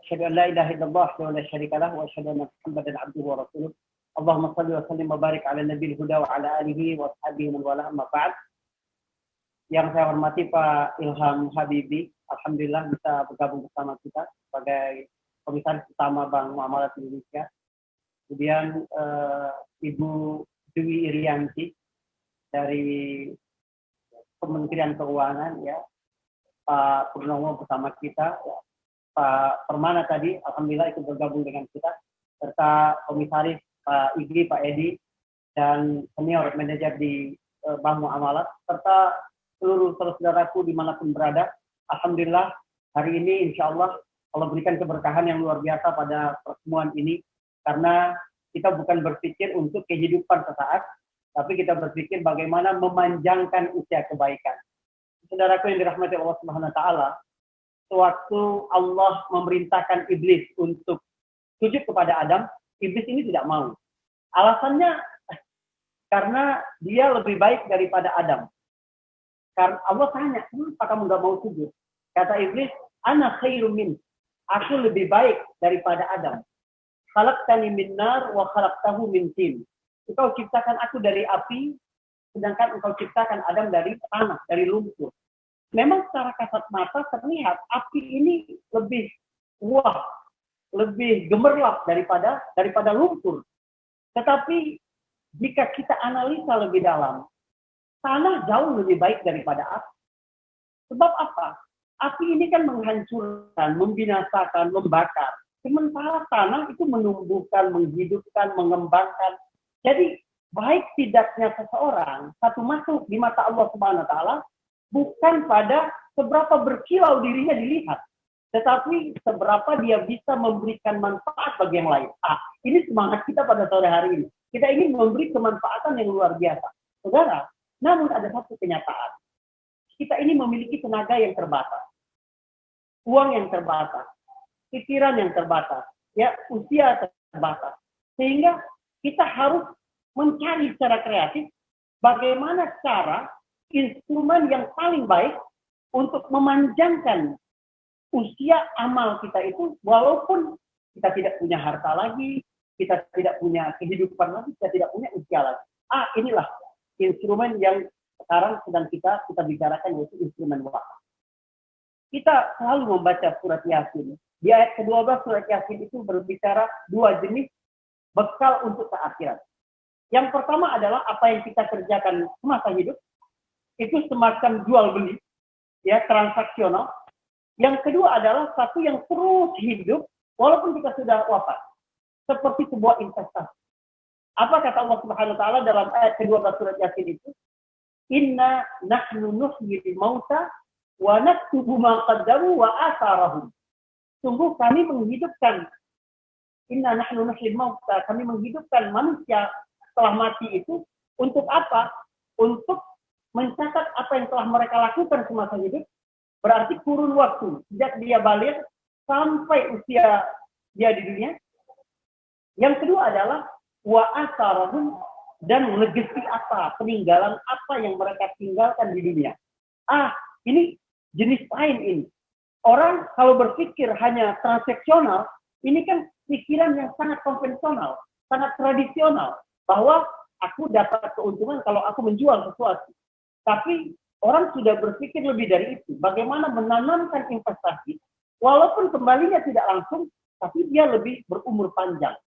Asyhadu an la ilaha illallah wa la syarika lah wa asyhadu anna Muhammadan abduhu wa rasuluh. Allahumma shalli wa sallim wa barik ala nabiyil huda wa ala alihi wa ashabihi man wala amma ba'd. Yang saya hormati Pak Ilham Habibi, alhamdulillah bisa bergabung bersama kita sebagai Komisaris Utama Bank Muamalat Indonesia. Kemudian Ibu Dwi Irianti dari Kementerian Keuangan, ya, Pak Purnomo bersama kita, ya, Pak Permana tadi, alhamdulillah ikut bergabung dengan kita, serta Komisaris Pak Igri, Pak Edi, dan senior manajer di Bank Muamalat, serta seluruh saudaraku dimanapun berada. Alhamdulillah hari ini insya Allah Allah berikan keberkahan yang luar biasa pada pertemuan ini, karena Kita bukan berpikir untuk kehidupan sesaat, tapi kita berpikir bagaimana memanjangkan usia kebaikan. Saudaraku yang dirahmati Allah Subhanahu wa taala, sewaktu Allah memerintahkan iblis untuk sujud kepada Adam, iblis ini tidak mau. Alasannya karena dia lebih baik daripada Adam. Karena Allah tanya, kenapa kamu nggak mau sujud? Kata iblis, ana khairum min. Aku lebih baik daripada Adam. Khalaqtani min nar wa khalaqtahu min tin. Engkau ciptakan aku dari api, sedangkan engkau ciptakan Adam dari tanah, dari lumpur. Memang secara kasat mata terlihat api ini lebih wah, lebih gemerlap daripada lumpur. Tetapi jika kita analisa lebih dalam, tanah jauh lebih baik daripada api. Sebab apa? Api ini kan menghancurkan, membinasakan, membakar. Sementara tanah itu menumbuhkan, menghidupkan, mengembangkan. Jadi baik tidaknya seseorang, satu makhluk di mata Allah Subhanahu wa taala bukan pada seberapa berkilau dirinya dilihat, tetapi seberapa dia bisa memberikan manfaat bagi yang lain. Ini semangat kita pada sore hari ini. Kita ingin memberi kemanfaatan yang luar biasa. Saudara, namun ada satu kenyataan. Kita ini memiliki tenaga yang terbatas, uang yang terbatas, pikiran yang terbatas, ya, usia terbatas. Sehingga kita harus mencari secara kreatif bagaimana cara instrumen yang paling baik untuk memanjangkan usia amal kita itu, walaupun kita tidak punya harta lagi, kita tidak punya kehidupan lagi, kita tidak punya usia lagi. Inilah instrumen yang sekarang sedang kita bicarakan, yaitu instrumen wakaf. Kita selalu membaca surat Yasin. Di ayat ke-12 surat Yasin itu berbicara dua jenis bekal untuk keakhiran. Yang pertama adalah apa yang kita kerjakan semasa hidup, itu semacam jual beli, ya, transaksional. Yang kedua adalah satu yang terus hidup walaupun kita sudah wafat, seperti sebuah investasi. Apa kata Allah Subhanahu wa taala dalam ayat ke-12 surat Yasin itu? Inna nahnu nuhyil mauta wa naktubu ma qaddamu wa atharahum. Sungguh kami menghidupkan, inna nahnu nuhyil mauta, kami menghidupkan manusia setelah mati itu untuk apa? Untuk mencatat apa yang telah mereka lakukan semasa hidup, berarti kurun waktu sejak dia balik sampai usia dia di dunia. Yang kedua adalah wa asarahum, dan legasi apa, peninggalan apa yang mereka tinggalkan di dunia. Ini jenis lain ini. Orang kalau berpikir hanya transaksional, ini kan pikiran yang sangat konvensional, sangat tradisional, bahwa aku dapat keuntungan kalau aku menjual sesuatu. Tapi orang sudah berpikir lebih dari itu. Bagaimana menanamkan investasi, walaupun kembalinya tidak langsung, tapi dia lebih berumur panjang.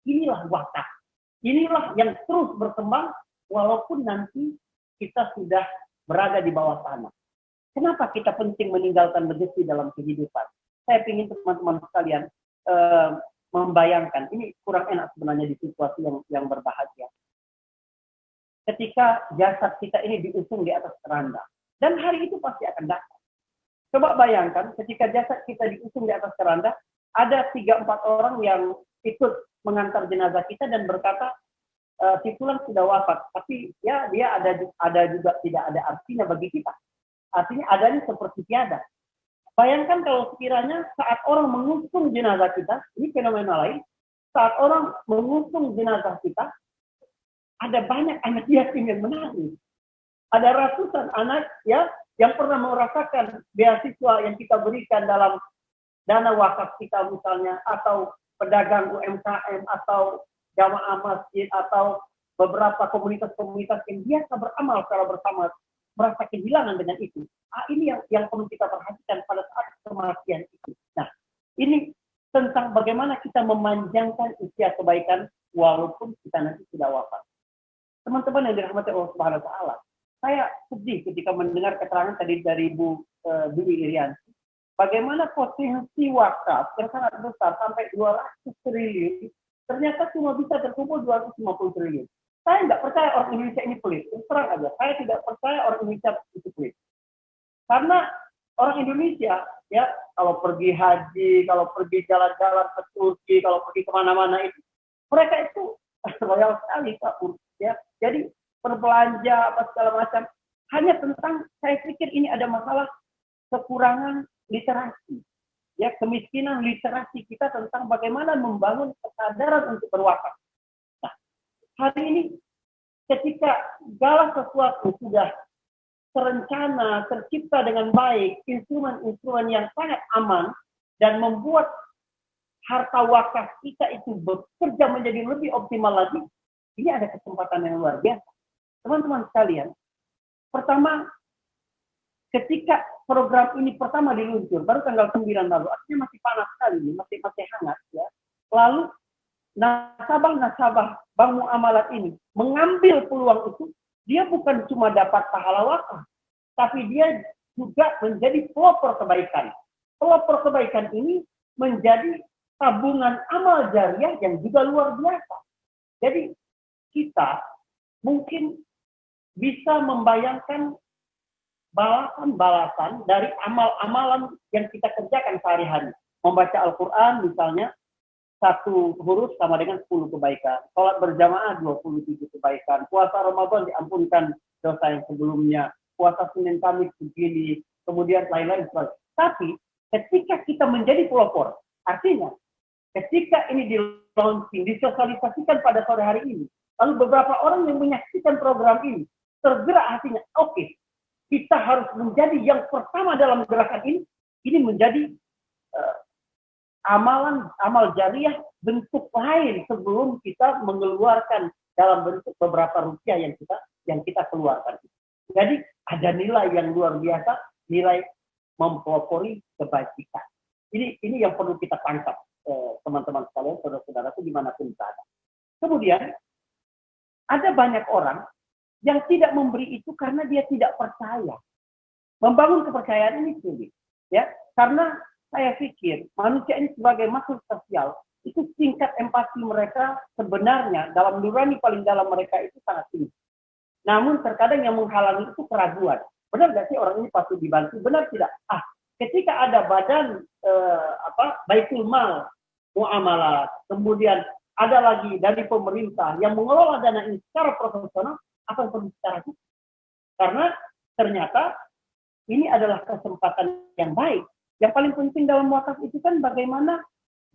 Inilah wakaf. Inilah yang terus berkembang, walaupun nanti kita sudah berada di bawah tanah. Kenapa kita penting meninggalkan legasi dalam kehidupan? Saya ingin teman-teman sekalian membayangkan, ini kurang enak sebenarnya di situasi yang berbahagia. Ketika jasad kita ini diusung di atas keranda. Dan hari itu pasti akan datang. Coba bayangkan ketika jasad kita diusung di atas keranda, ada 3-4 orang yang ikut mengantar jenazah kita dan berkata, si fulan sudah wafat. Tapi ya dia ada juga tidak ada artinya bagi kita. Artinya adanya seperti tiada. Bayangkan kalau sekiranya saat orang mengusung jenazah kita, ini fenomena lain, saat orang mengusung jenazah kita, ada banyak anak yatim yang menangis. Ada ratusan anak ya yang pernah merasakan beasiswa yang kita berikan dalam dana wakaf kita misalnya, atau pedagang UMKM, atau jamaah masjid, atau beberapa komunitas-komunitas yang biasa beramal secara bersama, merasa kehilangan dengan itu. Ini yang perlu kita perhatikan pada saat kematian itu. Nah, ini tentang bagaimana kita memanjangkan usia kebaikan walaupun kita nanti sudah wafat. Teman-teman yang dirahmati Allah Subhanahu wa taala, saya sedih ketika mendengar keterangan tadi dari Bu Dwi Irianti, bagaimana potensi wakaf yang sangat besar sampai 200 triliun, ternyata cuma bisa terkumpul 250 triliun. Saya nggak percaya orang Indonesia ini pelit. Terang aja, saya tidak percaya orang Indonesia itu pelit. Karena orang Indonesia, ya, kalau pergi haji, kalau pergi jalan-jalan ke Turki, kalau pergi kemana-mana itu, Mereka itu royal sekali Pak, ya. Jadi berbelanja apa segala macam. Hanya tentang, saya pikir ini ada masalah kekurangan literasi. Ya, kemiskinan literasi kita tentang bagaimana membangun kesadaran untuk berwakaf. Nah, hari ini ketika segala sesuatu sudah terencana, tercipta dengan baik, instrumen-instrumen yang sangat aman, dan membuat harta wakaf kita itu bekerja menjadi lebih optimal lagi, ini ada kesempatan yang luar biasa. Teman-teman sekalian, pertama, ketika program ini pertama diluncur, baru tanggal 9 lalu, artinya masih panas sekali, masih hangat, ya. Lalu nasabah-nasabah bank muamalat ini mengambil peluang itu, dia bukan cuma dapat pahala wakaf, tapi dia juga menjadi pelopor kebaikan. Pelopor kebaikan ini menjadi tabungan amal jariah yang juga luar biasa. Jadi kita mungkin bisa membayangkan balasan-balasan dari amal-amalan yang kita kerjakan sehari-hari. Membaca Al-Quran misalnya, 1 huruf sama dengan 10 kebaikan. Sholat berjamaah 27 kebaikan. Puasa Ramadan diampunkan dosa yang sebelumnya. Puasa Senin Kamis begini. Kemudian lain-lain. Tapi ketika kita menjadi pelopor, artinya ketika ini di-launching, disosialisasikan pada sore hari ini, lalu beberapa orang yang menyaksikan program ini, tergerak hatinya, oke, kita harus menjadi yang pertama dalam gerakan ini menjadi amal jariah bentuk lain sebelum kita mengeluarkan dalam bentuk beberapa rupiah yang kita keluarkan. Jadi ada nilai yang luar biasa, nilai mempelopori kebajikan. Ini yang perlu kita tangkap, teman-teman sekalian, saudara-saudaraku dimanapun berada. Kemudian ada banyak orang yang tidak memberi itu karena dia tidak percaya. Membangun kepercayaan ini sulit, ya. Karena saya pikir manusia ini sebagai makhluk sosial, itu tingkat empati mereka sebenarnya dalam nurani paling dalam mereka itu sangat tinggi. Namun terkadang yang menghalangi itu keraguan. Benar nggak sih orang ini patut dibantu? Benar tidak? Ketika ada badan Baitul Mal muamalat, kemudian ada lagi dari pemerintah yang mengelola dana ini secara profesional, apa yang perlu kita lakukan? Karena ternyata ini adalah kesempatan yang baik. Yang paling penting dalam wakaf itu kan bagaimana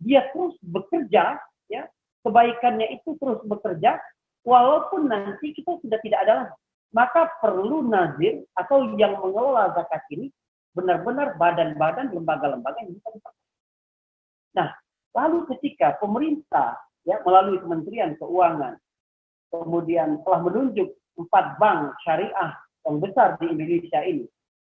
dia terus bekerja, ya, kebaikannya itu terus bekerja, walaupun nanti kita sudah tidak ada lagi. Maka perlu nazir atau yang mengelola zakat ini benar-benar badan-badan, lembaga-lembaga yang bisa dipakai. Nah, lalu ketika pemerintah, ya, melalui Kementerian Keuangan, kemudian telah menunjuk 4 bank syariah yang besar di Indonesia ini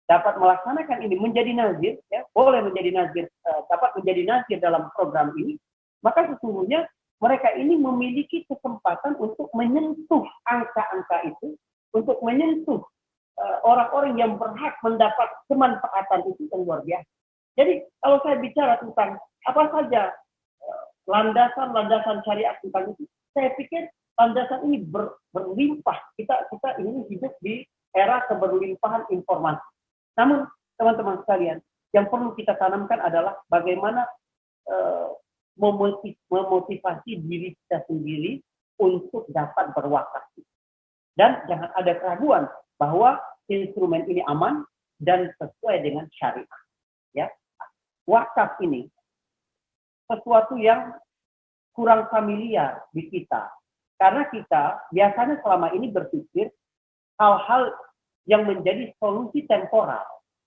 dapat melaksanakan ini menjadi nazir, ya, boleh menjadi nazir, dapat menjadi nazir dalam program ini, maka sesungguhnya mereka ini memiliki kesempatan untuk menyentuh angka-angka itu, untuk menyentuh orang-orang yang berhak mendapat kemanfaatan itu yang luar biasa. Jadi kalau saya bicara tentang apa saja landasan-landasan syariat tentang itu, saya pikir landasan ini berlimpah. Kita ini hidup di era keberlimpahan informasi. Namun teman-teman sekalian, yang perlu kita tanamkan adalah bagaimana memotivasi diri kita sendiri untuk dapat berwakaf. Dan jangan ada keraguan bahwa instrumen ini aman dan sesuai dengan syariat. Ya, wakaf ini sesuatu yang kurang familiar di kita. Karena kita biasanya selama ini berpikir hal-hal yang menjadi solusi temporal.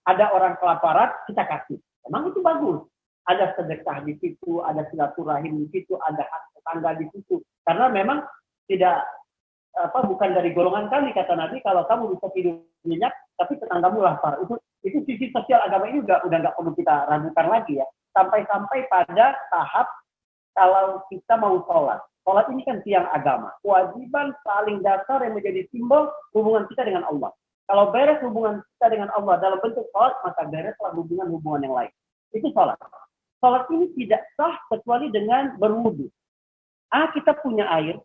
Ada orang kelaparan, kita kasih. Memang itu bagus. Ada sedekah di situ, ada silaturahim di situ, ada hak tetangga di situ. Karena memang bukan dari golongan kami, kata Nabi, kalau kamu bisa tidur nyenyak, tapi tetanggamu lapar. Itu sisi sosial agama ini udah nggak perlu kita ragukan lagi, ya. Sampai-sampai pada tahap kalau kita mau sholat. Sholat ini kan tiang agama. Kewajiban paling dasar yang menjadi simbol hubungan kita dengan Allah. Kalau beres hubungan kita dengan Allah dalam bentuk sholat, maka bereslah hubungan yang lain. Itu sholat. Sholat ini tidak sah kecuali dengan berwudu. Kita punya air,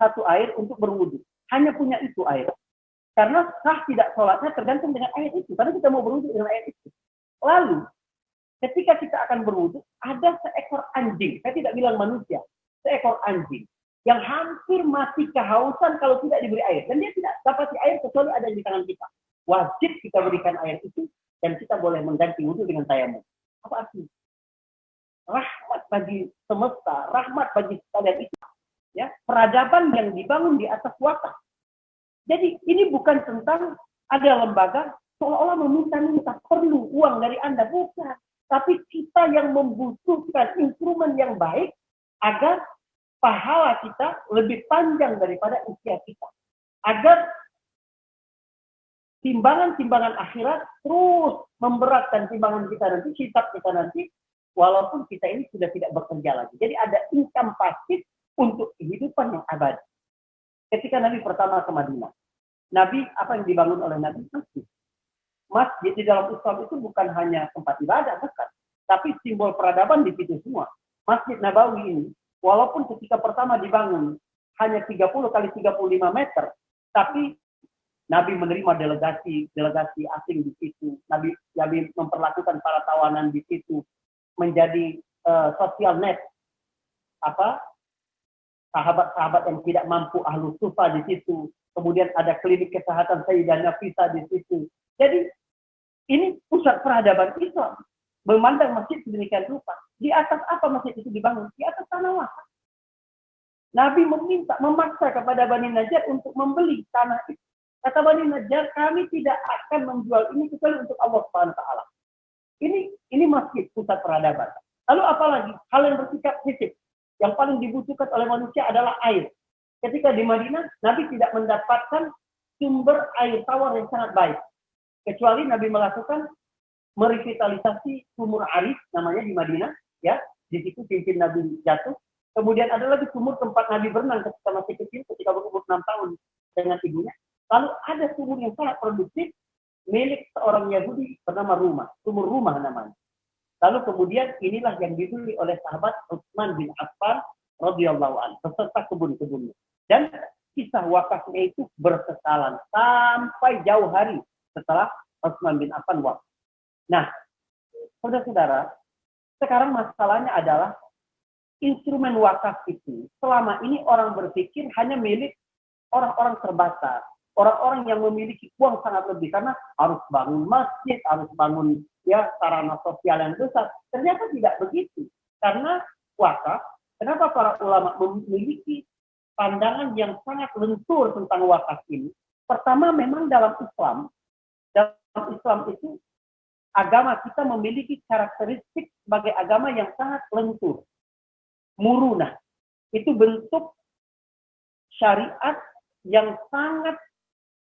satu air untuk berwudu. Hanya punya itu air. Karena sah tidak sholatnya tergantung dengan air itu. Karena kita mau berwudu dengan air itu. Lalu, ketika kita akan berwudu, ada seekor anjing. Saya tidak bilang manusia. Seekor anjing. yang hampir mati kehausan kalau tidak diberi air. Dan dia tidak dapat air kecuali ada di tangan kita. Wajib kita berikan air itu, dan kita boleh mengganti wudhu dengan tayamum. Apa artinya? Rahmat bagi semesta, rahmat bagi sekalian itu. Ya, peradaban yang dibangun di atas wakaf. Jadi ini bukan tentang ada lembaga seolah-olah meminta-minta perlu uang dari Anda, bukan. Tapi kita yang membutuhkan instrumen yang baik agar pahala kita lebih panjang daripada usia kita. Agar timbangan-timbangan akhirat terus memberatkan timbangan kita nanti, hisab kita nanti, walaupun kita ini sudah tidak bekerja lagi. Jadi ada income pasif untuk kehidupan yang abadi. Ketika Nabi pertama ke Madinah, Nabi, apa yang dibangun oleh Nabi? Masjid. Masjid di dalam Islam itu bukan hanya tempat ibadah, bukan. Tapi simbol peradaban di situ semua. Masjid Nabawi ini, walaupun ketika pertama dibangun hanya 30 kali 35 meter, tapi Nabi menerima delegasi asing di situ. Nabi memperlakukan para tawanan di situ, menjadi sosial net. Sahabat-sahabat yang tidak mampu ahlu sufa di situ. Kemudian ada klinik kesehatan Sayyidah Nafisa di situ. Jadi ini pusat peradaban Islam. Memandang masjid sedemikian rupa. Di atas apa masjid itu dibangun? Di atas tanah wakaf. Nabi memaksa kepada Bani Najjar untuk membeli tanah itu. Kata Bani Najjar, kami tidak akan menjual ini kecuali untuk Allah Subhanahu wa taala. Ini masjid pusat peradaban. Lalu apalagi hal yang bersifat fisik yang paling dibutuhkan oleh manusia adalah air. Ketika di Madinah, Nabi tidak mendapatkan sumber air tawar yang sangat baik. Kecuali Nabi melakukan merevitalisasi sumur Arif, namanya di Madinah. Ya, di situ cincin Nabi jatuh. Kemudian ada lagi sumur tempat Nabi berenang ketika masih kecil, ketika berumur 6 tahun dengan ibunya. Lalu ada sumur yang sangat produktif, milik seorang Yahudi bernama Rumah. Sumur Rumah namanya. Lalu kemudian inilah yang dibeli oleh sahabat Utsman bin Affan radhiyallahu anhu beserta kebun-kebunnya. Dan kisah wakafnya itu bersekalan sampai jauh hari setelah Utsman bin Affan wafat. Nah, saudara-saudara, sekarang masalahnya adalah instrumen wakaf itu selama ini orang berpikir hanya milik orang-orang terbatas, orang-orang yang memiliki uang sangat lebih karena harus bangun masjid, harus bangun sarana sosial yang besar. Ternyata tidak begitu. Karena wakaf, kenapa para ulama memiliki pandangan yang sangat lentur tentang wakaf ini? Pertama, memang dalam Islam itu agama kita memiliki karakteristik sebagai agama yang sangat lentur. Murunah. Itu bentuk syariat yang sangat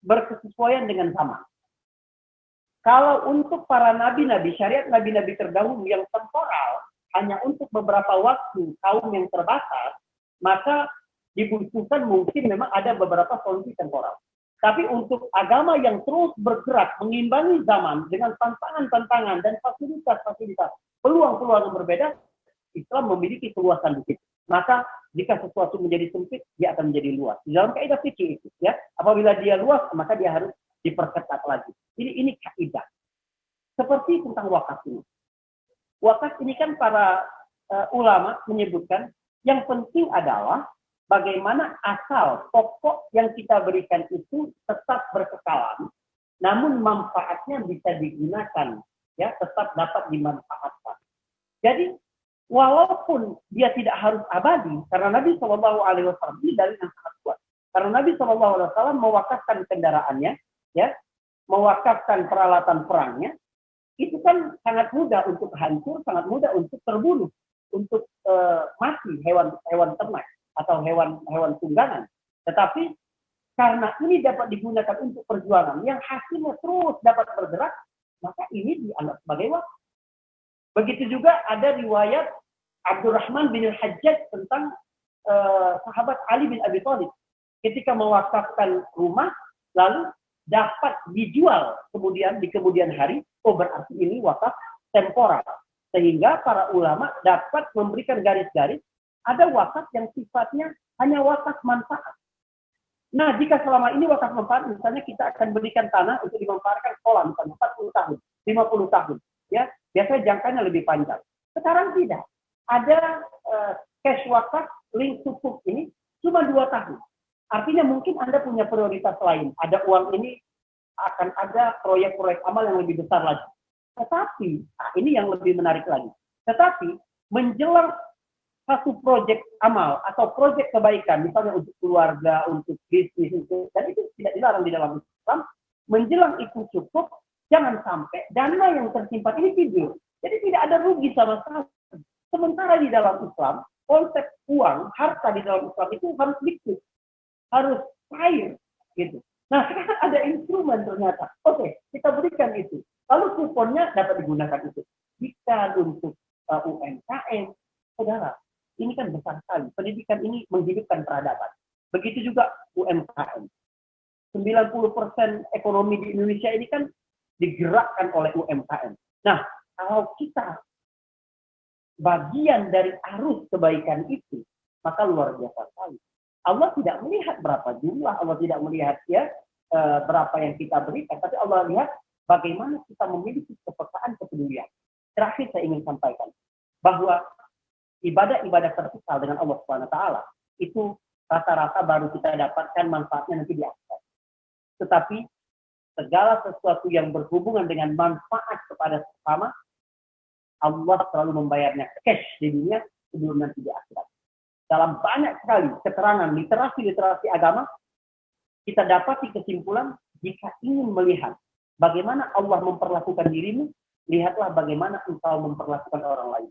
berkesesuaian dengan zaman. Kalau untuk para nabi-nabi, syariat nabi-nabi terdahulu yang temporal, hanya untuk beberapa waktu kaum yang terbatas, maka dibutuhkan mungkin memang ada beberapa solusi temporal. Tapi untuk agama yang terus bergerak, mengimbangi zaman dengan tantangan-tantangan dan fasilitas-fasilitas, peluang-peluang yang berbeda, Islam memiliki keluasan di situ. Maka jika sesuatu menjadi sempit, dia akan menjadi luas. Di dalam kaidah fikih itu, ya, apabila dia luas, maka dia harus diperketat lagi. Ini kaidah. Seperti tentang wakaf ini. Wakaf ini kan para ulama menyebutkan yang penting adalah bagaimana asal pokok yang kita berikan itu tetap berkekalan, namun manfaatnya bisa digunakan, ya, tetap dapat dimanfaatkan. Jadi walaupun dia tidak harus abadi, karena Nabi SAW ini dalil yang sangat kuat. Karena Nabi SAW mewakafkan kendaraannya, ya, mewakafkan peralatan perangnya, itu kan sangat mudah untuk hancur, sangat mudah untuk terbunuh, untuk mati hewan ternak atau hewan tunggangan. Tetapi karena ini dapat digunakan untuk perjuangan yang hasilnya terus dapat bergerak, maka ini dianggap sebagai wakaf. Begitu juga ada riwayat Abdurrahman bin Al-Hajjaj tentang sahabat Ali bin Abi Thalib. Ketika mewakafkan rumah, lalu dapat dijual kemudian di kemudian hari, berarti ini wakaf temporal. Sehingga para ulama dapat memberikan garis-garis, ada wakaf yang sifatnya hanya wakaf manfaat. Nah, jika selama ini wakaf manfaat, misalnya kita akan berikan tanah untuk dimanfaatkan sekolah, misalnya 40 tahun, 50 tahun. Ya, biasanya jangkanya lebih panjang. Sekarang tidak. Ada cash wakaf, link sukuk ini, cuma 2 tahun. Artinya mungkin Anda punya prioritas lain. Ada uang ini, akan ada proyek-proyek amal yang lebih besar lagi. Tetapi, ini yang lebih menarik lagi. Tetapi, menjelang satu proyek amal atau proyek kebaikan, misalnya untuk keluarga, untuk bisnis, dan itu tidak dilarang di dalam Islam, menjelang itu cukup, jangan sampai dana yang tersimpan ini tidur. Jadi tidak ada rugi sama sekali. Sementara di dalam Islam, konsep uang, harta di dalam Islam itu harus liquid, harus cair, gitu. Nah, sekarang ada instrumen ternyata. Oke, kita berikan itu. Lalu kuponnya dapat digunakan itu. Jika untuk UMKM, saudara, ini kan besar sekali. Pendidikan ini menghidupkan peradaban. Begitu juga UMKM. 90% ekonomi di Indonesia ini kan digerakkan oleh UMKM. Nah, kalau kita bagian dari arus kebaikan itu, maka luar biasa sekali. Allah tidak melihat berapa jumlah, Allah tidak melihat berapa yang kita berikan, tapi Allah lihat bagaimana kita memiliki kepekaan kepedulian. Terakhir saya ingin sampaikan bahwa ibadah-ibadah vertikal dengan Allah Subhanahu wa taala itu rata-rata baru kita dapatkan manfaatnya nanti di akhirat. Tetapi segala sesuatu yang berhubungan dengan manfaat kepada sesama, Allah selalu membayarnya cash di dunia sebelum nanti di akhirat. Dalam banyak sekali keterangan literasi agama, kita dapati kesimpulan, jika ingin melihat bagaimana Allah memperlakukan dirimu, lihatlah bagaimana engkau memperlakukan orang lain.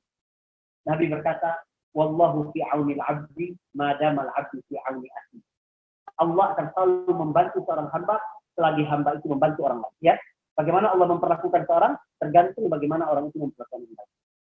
Nabi berkata, Wallahu fi aunil abdi, madamal abdi fi auni akhi. Allah akan selalu membantu seorang hamba selagi hamba itu membantu orang lain. Ya, bagaimana Allah memperlakukan seorang tergantung bagaimana orang itu memperlakukan kita.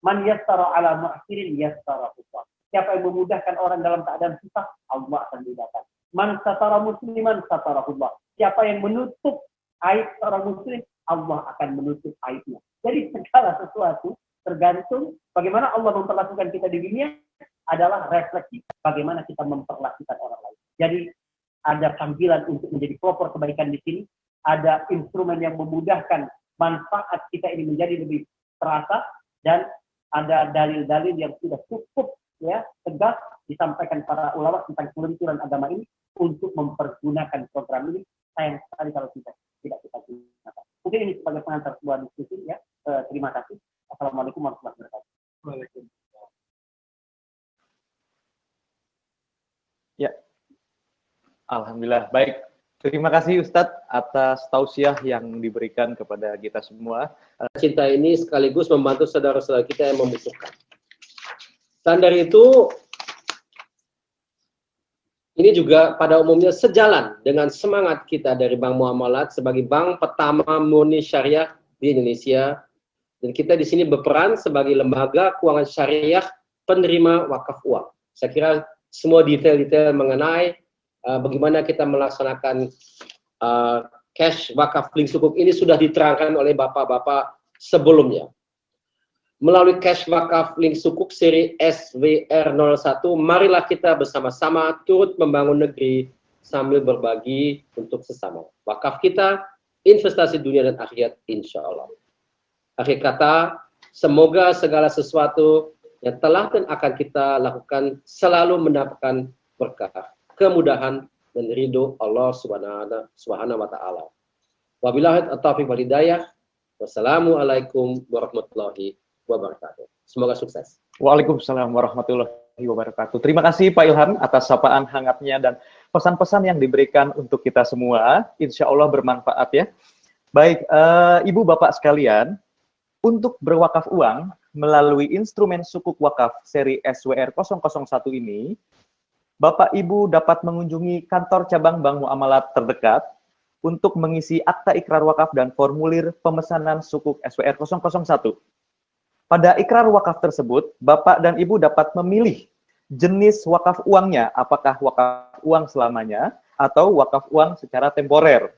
Man yassara ala mu'sirin yassara Allah. Siapa yang memudahkan orang dalam keadaan susah, Allah akan mudahkan. Man satara musliman satarahullah. Siapa yang menutup aib seorang muslim, Allah akan menutup aibnya. Jadi segala sesuatu tergantung bagaimana Allah memperlakukan kita di dunia adalah refleksi bagaimana kita memperlakukan orang lain. Jadi ada panggilan untuk menjadi pelopor kebaikan di sini, ada instrumen yang memudahkan manfaat kita ini menjadi lebih terasa, dan ada dalil-dalil yang sudah cukup tegas disampaikan para ulama tentang kelunturan agama ini untuk mempergunakan program ini. Sayang sekali kalau tidak kita gunakan. Mungkin ini sebagai pengantar sebuah diskusi ya. Terima kasih. Assalamualaikum warahmatullahi wabarakatuh. Waalaikumsalam. Ya, alhamdulillah. Baik, terima kasih Ustadz atas tausiah yang diberikan kepada kita semua. Cinta ini sekaligus membantu saudara-saudara kita yang membutuhkan. Standar itu ini juga pada umumnya sejalan dengan semangat kita dari Bank Muamalat sebagai bank pertama murni syariah di Indonesia, dan kita di sini berperan sebagai lembaga keuangan syariah penerima wakaf uang. Saya kira semua detail-detail mengenai bagaimana kita melaksanakan cash wakaf link sukuk ini sudah diterangkan oleh bapak-bapak sebelumnya. Melalui cash wakaf link sukuk seri SWR01, marilah kita bersama-sama turut membangun negeri sambil berbagi untuk sesama. Wakaf kita, investasi dunia dan akhirat, insya Allah. Akhir kata, semoga segala sesuatu yang telah dan akan kita lakukan selalu mendapatkan berkah, kemudahan, dan ridho Allah Subhanahu wa Ta'ala. Wabillahi taufiq wal hidayah. Wassalamualaikum warahmatullahi wabarakatuh. Semoga sukses. Waalaikumsalam warahmatullahi wabarakatuh. Terima kasih Pak Ilham atas sapaan hangatnya dan pesan-pesan yang diberikan untuk kita semua. Insya Allah bermanfaat ya. Baik, Ibu Bapak sekalian, untuk berwakaf uang melalui instrumen sukuk wakaf seri SWR 001 ini, Bapak Ibu dapat mengunjungi kantor cabang Bank Muamalat terdekat untuk mengisi akta ikrar wakaf dan formulir pemesanan sukuk SWR 001. Pada ikrar wakaf tersebut, Bapak dan Ibu dapat memilih jenis wakaf uangnya, apakah wakaf uang selamanya atau wakaf uang secara temporer.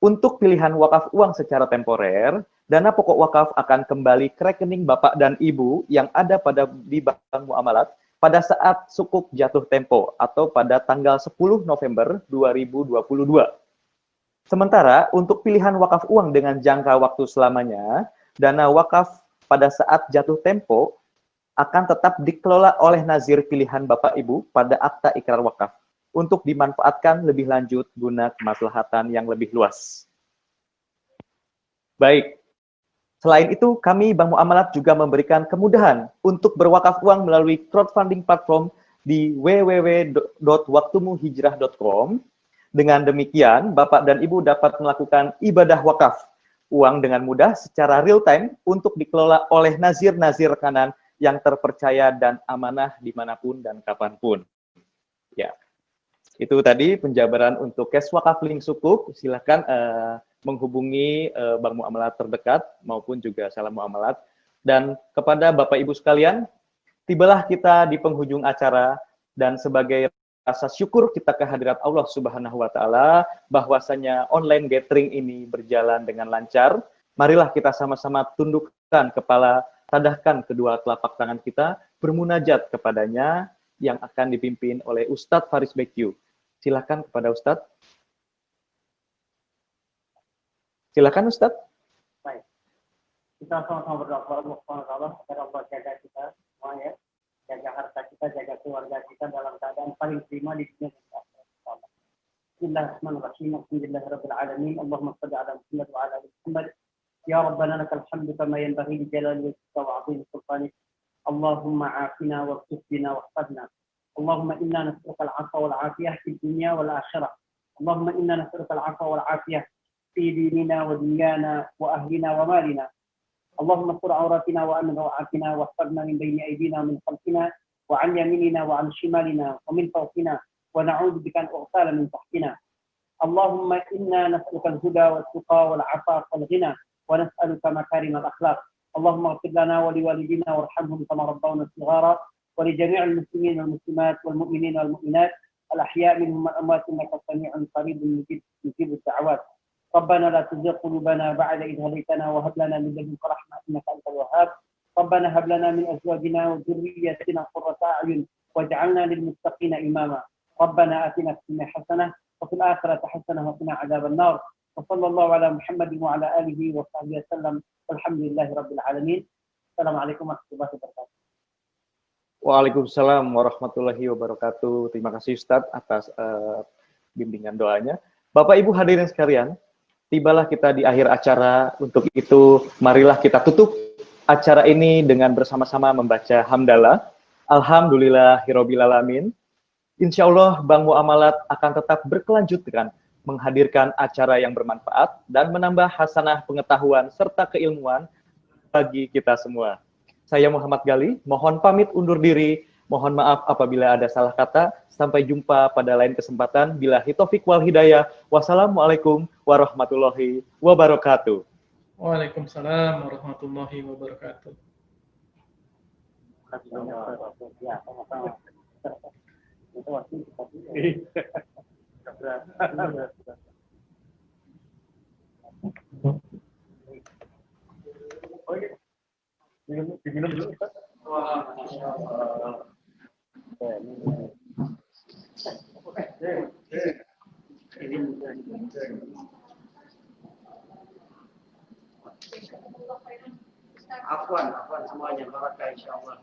Untuk pilihan wakaf uang secara temporer, dana pokok wakaf akan kembali ke rekening Bapak dan Ibu yang ada di Bank Muamalat pada saat sukuk jatuh tempo atau pada tanggal 10 November 2022. Sementara untuk pilihan wakaf uang dengan jangka waktu selamanya, dana wakaf pada saat jatuh tempo akan tetap dikelola oleh nazir pilihan Bapak Ibu pada akta ikrar wakaf untuk dimanfaatkan lebih lanjut guna kemaslahatan yang lebih luas. Baik, selain itu kami Bank Muamalat juga memberikan kemudahan untuk berwakaf uang melalui crowdfunding platform di www.waktumuhijrah.com. Dengan demikian, Bapak dan Ibu dapat melakukan ibadah wakaf uang dengan mudah secara real time untuk dikelola oleh nazir-nazir rekanan yang terpercaya dan amanah dimanapun dan kapanpun. Ya, itu tadi penjabaran untuk cash wakaf link sukuk. Silakan menghubungi Bank Muamalat terdekat maupun juga Salam Muamalat. Dan kepada Bapak Ibu sekalian, tibalah kita di penghujung acara dan sebagai rasa syukur kita kehadirat Allah Subhanahu wa taala bahwasanya online gathering ini berjalan dengan lancar. Marilah kita sama-sama tundukkan kepala, tadahkan kedua telapak tangan kita, bermunajat kepadanya yang akan dipimpin oleh Ustadz Faris Bekyu. Silakan kepada Ustadz. Silakan Ustadz. Baik. Kita sama-sama berdoa kepada Allah Subhanahu wa taala agar Allah jaga kita semua ya. Jaga harta kita, jaga keluarga kita dalam keadaan paling prima di dunia dan akhirat. Bismillahirrahmanirrahim. Alhamdulillahirabbil alamin. Allahumma shalli ala Muhammad wa ala ali Muhammad. Ya Rabbana lakal hamdu kama yanbaghi li jalali wajhika wa 'azimi sultanik. Allahumma 'afina wa tusbina wa ihfadna. Allahumma inna nas'aluka al-'afwa wal 'afiyah fid dunya wal akhirah. Allahumma inna nas'aluka al-'afwa wal 'afiyah fi dinina wa dunyana wa ahlina wa malina. اللهم استر عوراتنا وامن روعاتنا واحفظنا من بين ايدينا ومن خلفنا وعن يميننا وعن شمالنا ومن فوقنا ونعوذ بك ان اغتال من تحتنا. اللهم انا نسالك الهدى والتقى والعفاف والغنى ونسالك مكارم الاخلاق. اللهم اغفر لنا ولوالدينا وارحمهم كما ربونا صغارا ولجميع المسلمين والمسلمات والمؤمنين والمؤمنات الاحياء منهم والاموات انك سميع قريب مجيب الدعوات. ربنا لا تزغ قلوبنا بعد إذ هديتنا وهب لنا من لدنك رحمة إنك أنت الوهاب. ربنا هب لنا من أزواجنا وذريتنا قرة أعين واجعلنا للمتقين إماما. ربنا آتنا في الدنيا حسنة وفي الآخرة حسنة وقنا عذاب النار. وصلى الله على محمد وعلى آله وصحبه وسلم والحمد لله رب العالمين. السلام عليكم ورحمة الله وبركاته. Waalaikumsalam warahmatullahi wabarakatuh. Terima kasih Ustadz atas bimbingan doanya. Bapak Ibu hadirin sekalian, tibalah kita di akhir acara. Untuk itu, marilah kita tutup acara ini dengan bersama-sama membaca hamdalah. Alhamdulillahirrabbilalamin. Insya Allah, Bank Muamalat akan tetap berkelanjutan menghadirkan acara yang bermanfaat dan menambah hasanah pengetahuan serta keilmuan bagi kita semua. Saya Muhammad Gali, mohon pamit undur diri. Mohon maaf apabila ada salah kata. Sampai jumpa pada lain kesempatan. Billahi taufik wal hidayah. Wassalamualaikum warahmatullahi wabarakatuh. Waalaikumsalam warahmatullahi wabarakatuh. Diminum dulu. Afwan semuanya, barakah insyaallah.